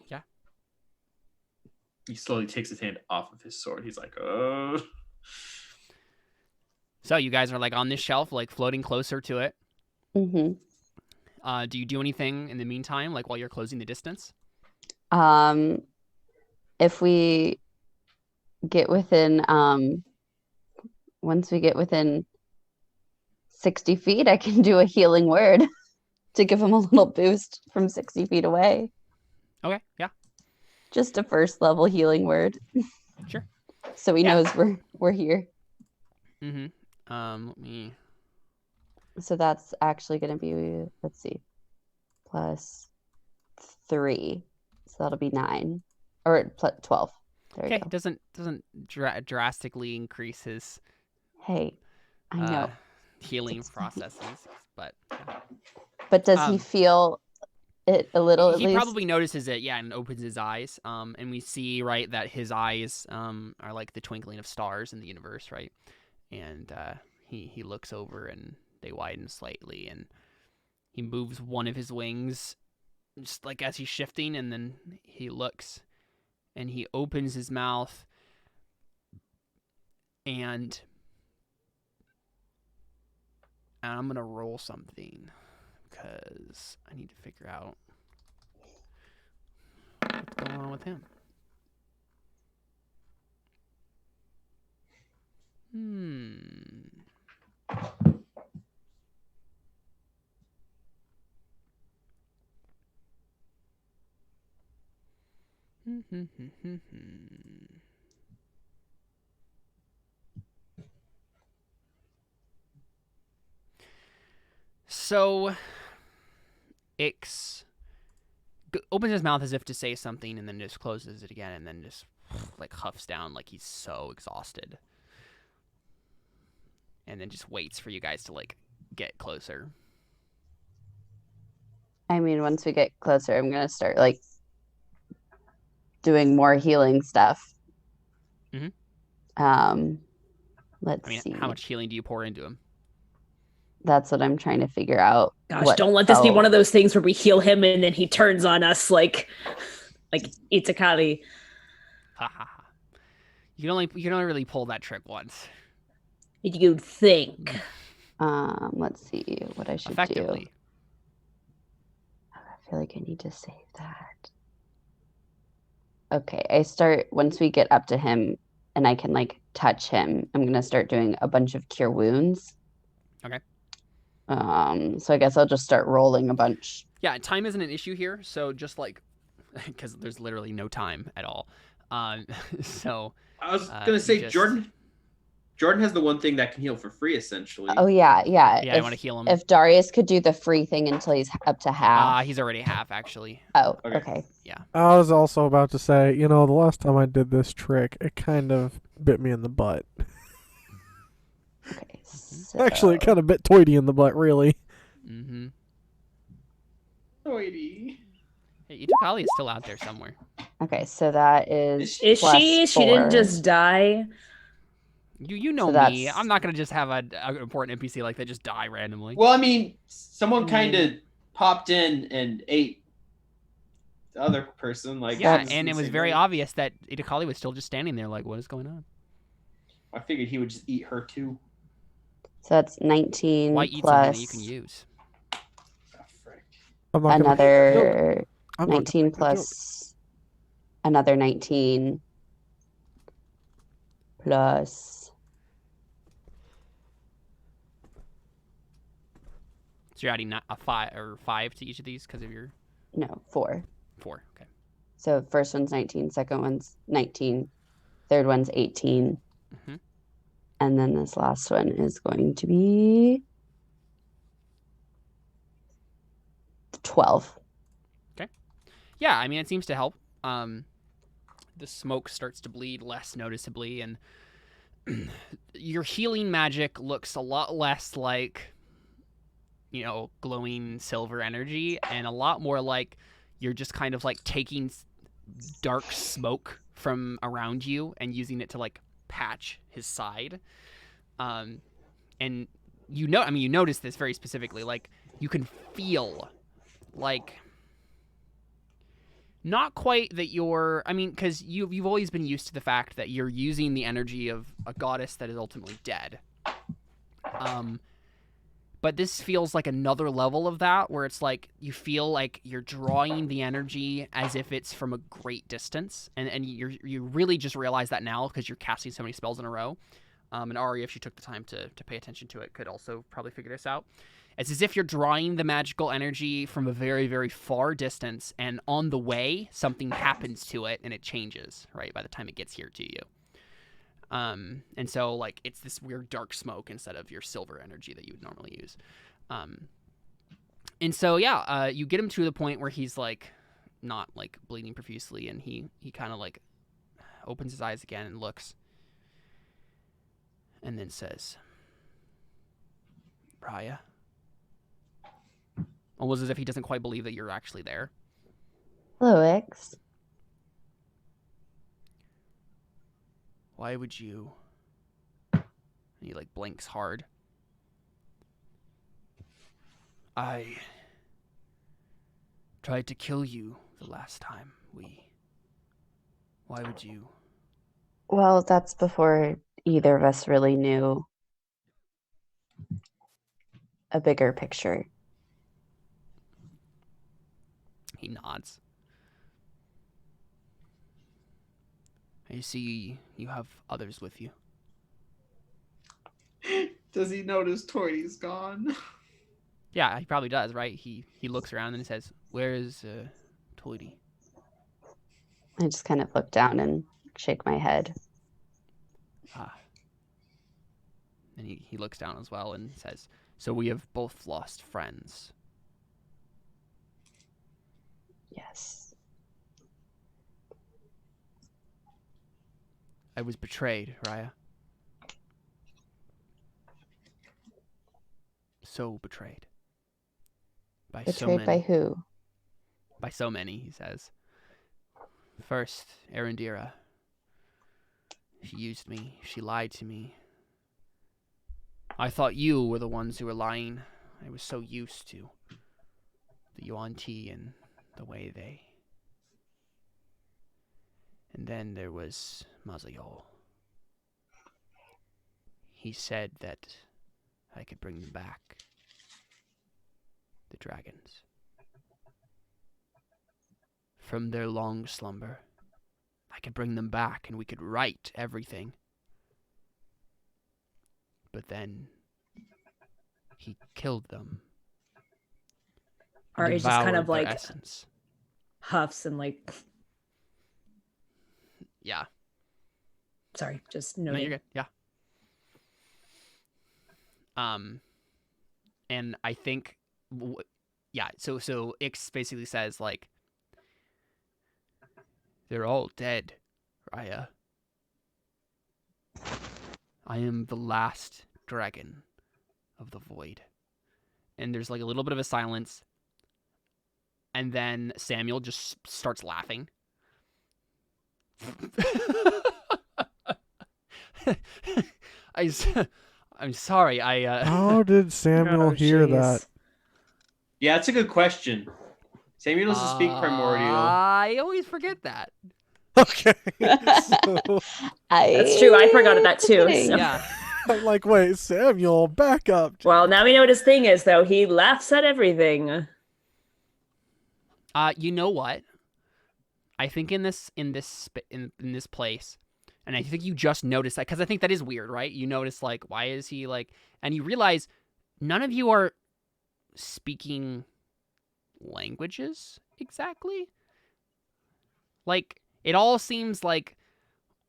Yeah. He slowly takes his hand off of his sword. He's like, oh. So you guys are like on this shelf, like floating closer to it. Mm-hmm. Do you do anything in the meantime, like while you're closing the distance? If we get within, once we get within 60 feet, I can do a healing word to give him a little boost from 60 feet away. Okay, yeah. Just a first level healing word. Sure. So he knows we're here. Mm-hmm. Let me... So that's actually going to be, let's see, +3. So that'll be 9 or 12. There okay, we go. Doesn't drastically increase his Hey, I know. Healing processes, but yeah. But does he feel it a little at he least? probably notices it, yeah, and opens his eyes. And we see, right, that his eyes are like the twinkling of stars in the universe, right? And he looks over and they widen slightly, and he moves one of his wings just like as he's shifting, and then he looks and he opens his mouth, and I'm gonna roll something because I need to figure out what's going on with him. So, Ix opens his mouth as if to say something, and then just closes it again, and then just like huffs down like he's so exhausted, and then just waits for you guys to like get closer. I mean, once we get closer, I'm gonna start like doing more healing stuff. Let's see. How much healing do you pour into him? That's what I'm trying to figure out. Gosh, don't let this be one of those things where we heal him and then he turns on us like Itakali. Ha ha ha. You can only really pull that trick once. You'd think. Let's see what I should do. I feel like I need to save that. Okay, I start once we get up to him and I can like touch him. I'm gonna start doing a bunch of cure wounds. Okay. So I guess I'll just start rolling a bunch. Yeah, time isn't an issue here, so just like because there's literally no time at all. So I was gonna say Jordan has the one thing that can heal for free, essentially. Oh yeah. I want to heal him. If Darius could do the free thing until he's up to half. He's already half, actually. Oh, Okay. okay. Yeah. I was also about to say, the last time I did this trick, it kind of bit me in the butt. Okay. Actually, it kind of bit Toity in the butt, really. Mm-hmm. Toity. Hey, Itakali is still out there somewhere. Okay, so that is Is plus she? She didn't 4. just die. You know So me. I'm not gonna just have an important NPC like that just die randomly. Well, I mean, someone kind of popped in and ate the other person. Like, yeah, and it was very obvious that Itakali was still just standing there, like, what is going on? I figured he would just eat her too. So that's 19 Why eat something plus that you can use? Oh, frick. I'm not another I'm not 19 plus another 19 plus So you're adding a 5 to each of these because of your 4. 4. Okay. So first one's 19, second one's 19, third one's 18. Mm-hmm. And then this last one is going to be 12. Okay. Yeah, I mean, it seems to help. The smoke starts to bleed less noticeably, and your healing magic looks a lot less like, glowing silver energy, and a lot more like you're just kind of like taking dark smoke from around you and using it to like patch his side. And you notice this very specifically, like you can feel like not quite that because you've always been used to the fact that you're using the energy of a goddess that is ultimately dead. But this feels like another level of that, where it's like you feel like you're drawing the energy as if it's from a great distance, and you really just realize that now because you're casting so many spells in a row. And Ari, if she took the time to pay attention to it, could also probably figure this out. It's as if you're drawing the magical energy from a very, very far distance, and on the way, something happens to it, and it changes, right, by the time it gets here to you. And so, like, it's this weird dark smoke instead of your silver energy that you would normally use. And so, you get him to the point where he's, like, not, like, bleeding profusely, and he kind of, like, opens his eyes again and looks, and then says, Raya. Almost as if he doesn't quite believe that you're actually there. Hello, X. Why would you? And he like blinks hard. I tried to kill you the last time Why would you? Well, that's before either of us really knew a bigger picture. He nods. I see you have others with you. Does he notice Toity's gone? Yeah, he probably does, right? He looks around and he says, "Where is Toity?" I just kind of look down and shake my head. And he looks down as well and says, "So we have both lost friends." Yes. I was betrayed, Raya. So betrayed. By so Betrayed many. by who? By so many, he says. First, Arendira. She used me. She lied to me. I thought you were the ones who were lying. I was so used to the Yuan-Ti and the way they... And then there was Mazayol. He said that I could bring them back. The dragons. From their long slumber. I could bring them back and we could right everything. But then he killed them. Ari's just kind of Devoured their like essence. huffs and like. Yeah. Sorry, just No, noting. you're good. Yeah. And I think, yeah. So Ix basically says like, they're all dead, Raya. I am the last dragon of the void. And there's like a little bit of a silence. And then Samuel just starts laughing. I'm sorry. How did Samuel hear that? Jeez. Yeah, that's a good question. Samuel doesn't speak primordial. I always forget that. Okay. So, That's true. I forgot that too. Kidding. So. Yeah. I'm like, wait, Samuel, back up. Well, now we know what his thing is, though. He laughs at everything. You know what? I think in this place, and I think you just noticed that because I think that is weird, right? You notice like, why is he like, and you realize none of you are speaking languages exactly. Like it all seems like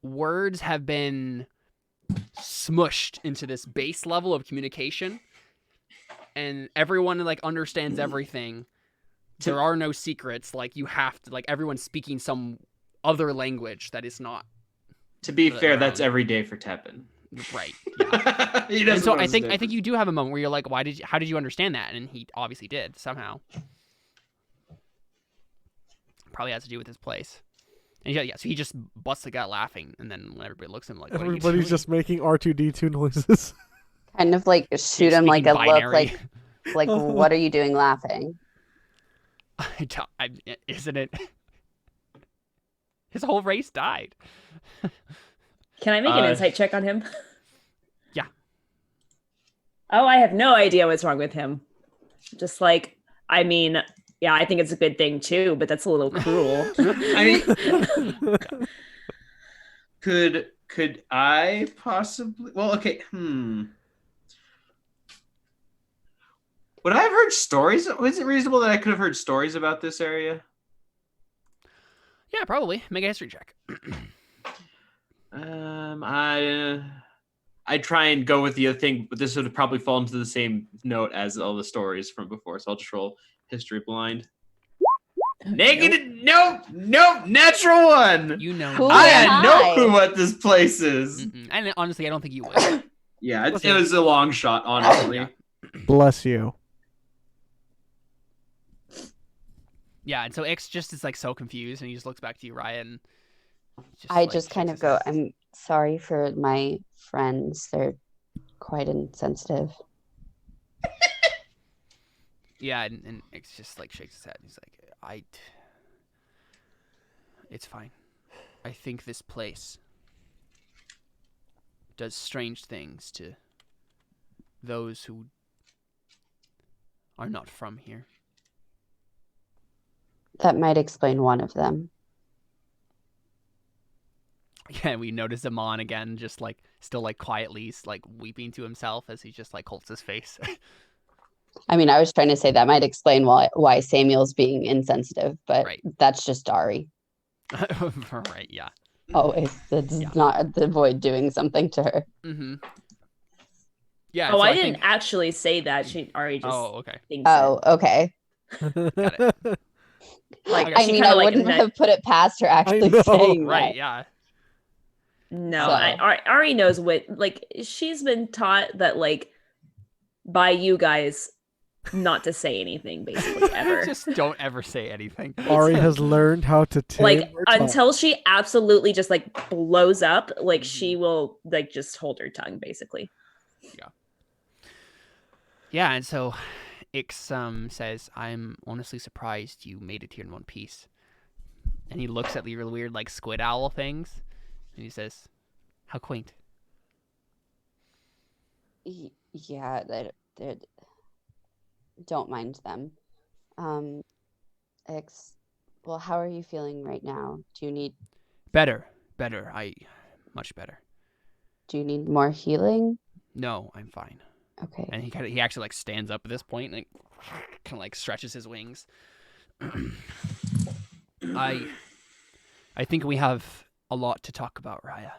words have been smushed into this base level of communication, and everyone like understands everything. There are no secrets. Like you have to, like everyone's speaking some other language that is not. To be fair, their that's own. every day for Teppan. Right. Yeah. He And doesn't so know I it's think different. you do have a moment where you're like, how did you understand that? And he obviously did somehow. Probably has to do with his place. And yeah, so he just busts the gut laughing, and then when everybody looks at him like, what are you Everybody's doing? just making R2D2 noises. Kind of like shoot him like Speaking a binary. look, like what are you doing laughing? Isn't it? His whole race died. Can I make an insight check on him? Yeah. Oh, I have no idea what's wrong with him. Just like, I mean, yeah, I think it's a good thing too, but that's a little cruel. I mean, could I possibly? Well, okay. Would I have heard stories? Was it reasonable that I could have heard stories about this area? Yeah, probably. Make a history check. I try and go with the other thing, but this would probably fall into the same note as all the stories from before. So I'll just roll history blind. Negative. Nope. Natural one. You know. Who I am had no I? clue what this place is. Mm-mm. And honestly, I don't think you would. Yeah, it was a long shot, honestly. Yeah. Bless you. Yeah, and so Ix just is like so confused, and he just looks back to you, Ryan. I just kind of go, I'm sorry for my friends. They're quite insensitive. Yeah, and Ix just like shakes his head. He's like, it's fine. I think this place does strange things to those who are not from here. That might explain one of them. Yeah, we notice Amon again, just like still like quietly like weeping to himself as he just like holds his face. I mean, I was trying to say that might explain why Samuel's being insensitive, but Right. that's just Dari. Right, yeah. Always. It's Yeah. not the void doing something to her. Mm-hmm. Yeah. Oh, so I didn't think... actually say that. She already just Oh, okay. thinks Oh, okay. Got it. Like, Okay. I she mean, kinda, I like, wouldn't met- have put it past her actually know. saying Right, that. yeah. No, So- Ari knows what, like, she's been taught that, like, by you guys not to say anything, basically, ever. Just don't ever say anything. Ari has learned how to tame Like, her tongue. until she absolutely just, like, blows up, like, she will, like, just hold her tongue, basically. Yeah, and so Ix says, I'm honestly surprised you made it here in one piece. And he looks at the really weird, like, squid owl things, and he says, how quaint. Yeah, they don't mind them. Well, how are you feeling right now? Do you need Better. Much better. do you need more healing? No, I'm fine. Okay. And he actually, like, stands up at this point and, like, kind of, like, stretches his wings. I think we have a lot to talk about, Raya.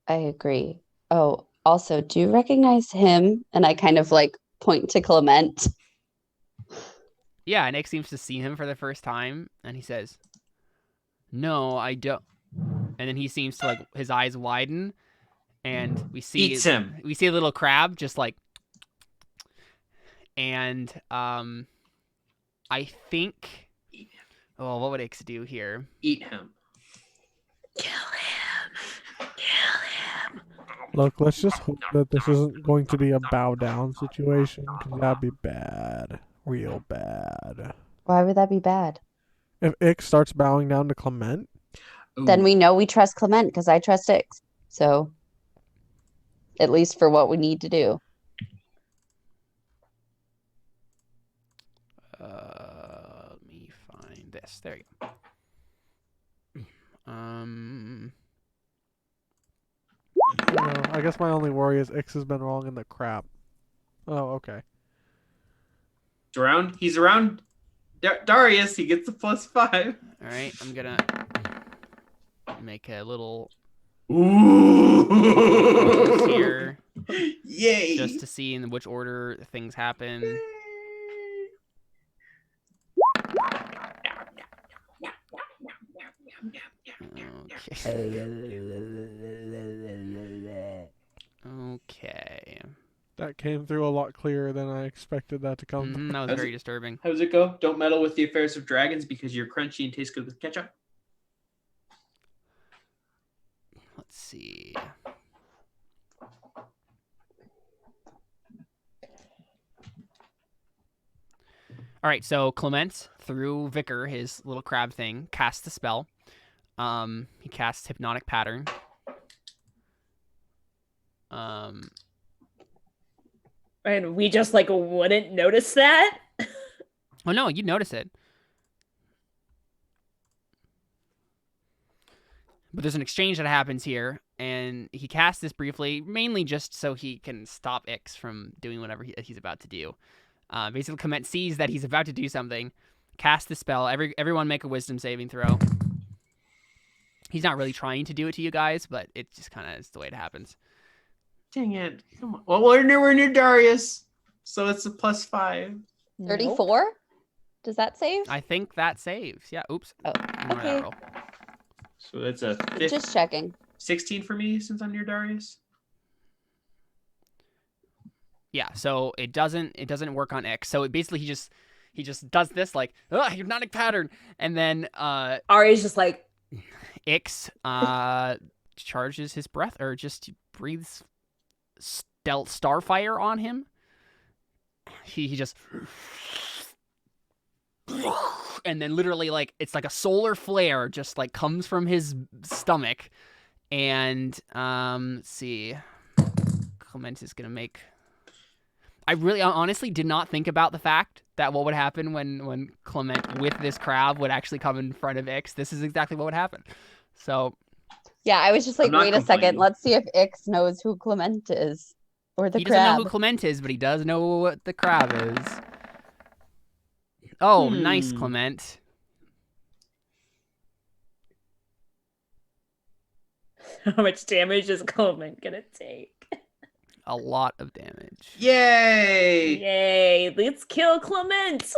I agree. Oh, also, do you recognize him? And I kind of like point to Clement. Yeah, Nick seems to see him for the first time, and he says, "No, I don't." And then he seems to like his eyes widen, and we see Eats him. We see a little crab just like, and I think. Oh, what would Ix do here? Eat him. Kill him. Kill him. Look, let's just hope that this isn't going to be a bow down situation, because that'd be bad. Real bad. Why would that be bad? If Ix starts bowing down to Clement, Then we know we trust Clement because I trust Ix. So, at least for what we need to do. Let me find this. There you go. I guess my only worry is Ix has been wrong in the crap. Oh, okay. He's around. He's around. Darius, he gets a +5. All right, I'm gonna make a little Ooh. here Yay. just to see in which order things happen. Okay. That came through a lot clearer than I expected that to come. Mhm, that was very disturbing. How does it go? Don't meddle with the affairs of dragons because you're crunchy and taste good with ketchup. Let's see. All right, so Clement, through Vicar, his little crab thing, casts the spell. He casts Hypnotic Pattern. And we just like wouldn't notice that. Oh no, you'd notice it. But there's an exchange that happens here, and he casts this briefly, mainly just so he can stop Ix from doing whatever he's about to do. Basically, Clement sees that he's about to do something, cast the spell. Everyone make a wisdom saving throw. He's not really trying to do it to you guys, but it just kind of is the way it happens. Dang it. Come on. Well, we're near Darius, so it's a +5. 34? Does that save? I think that saves. Yeah, oops. Oh, Ignore that okay. roll. So that's a Just checking. 16 for me since I'm near Darius. Yeah, so it doesn't work on X. So it basically he just does this like hypnotic pattern, and then Ari's just like Ix charges his breath, or just breathes starfire on him. He just, and then literally like it's like a solar flare just like comes from his stomach, and let's see, Clement is gonna make. I honestly did not think about the fact that what would happen when Clement with this crab would actually come in front of Ix. This is exactly what would happen. So Yeah, I was just like, I'm not wait a second. complaining. Let's see if Ix knows who Clement is. Or the he crab. doesn't know who Clement is, but he does know what the crab is. Oh, nice, Clement. how much damage is Clement gonna take? A lot of damage. Yay! Yay! Let's kill Clement.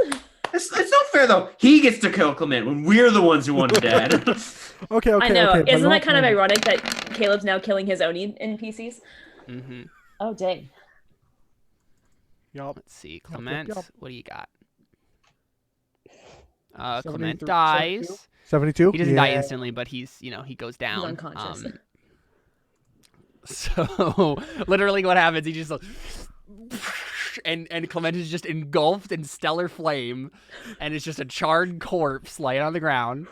It's not fair though. He gets to kill Clement when we're the ones who want him dead. Okay, I know. okay. Isn't that kind of ironic that Caleb's now killing his own NPCs? Mm-hmm. Oh dang! Yup. Let's see, Clement. yup. What do you got? 73, Clement dies. 72? He doesn't die instantly, but he goes down. He's unconscious. So literally, what happens? He just and Clement is just engulfed in stellar flame, and it's just a charred corpse laying on the ground.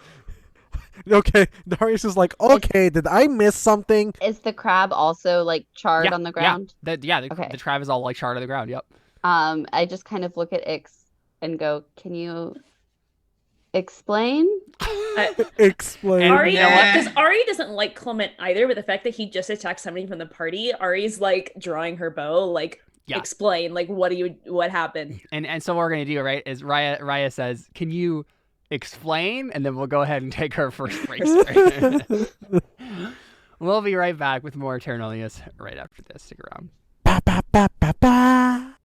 Okay, Darius is like, okay, did I miss something? Is the crab also like charred Yeah, on the ground? The crab is all like charred on the ground. Yep. I just kind of look at Ix and go, can you explain? Explain. Ari, Yeah. because Ari doesn't like Clement either, but the fact that he just attacked somebody from the party, Ari's like drawing her bow, like explain, like what happened? And so what we're gonna do, right, is Raya says, can you explain, and then we'll go ahead and take our first break. We'll be right back with more Terra Nullius right after this. Stick around.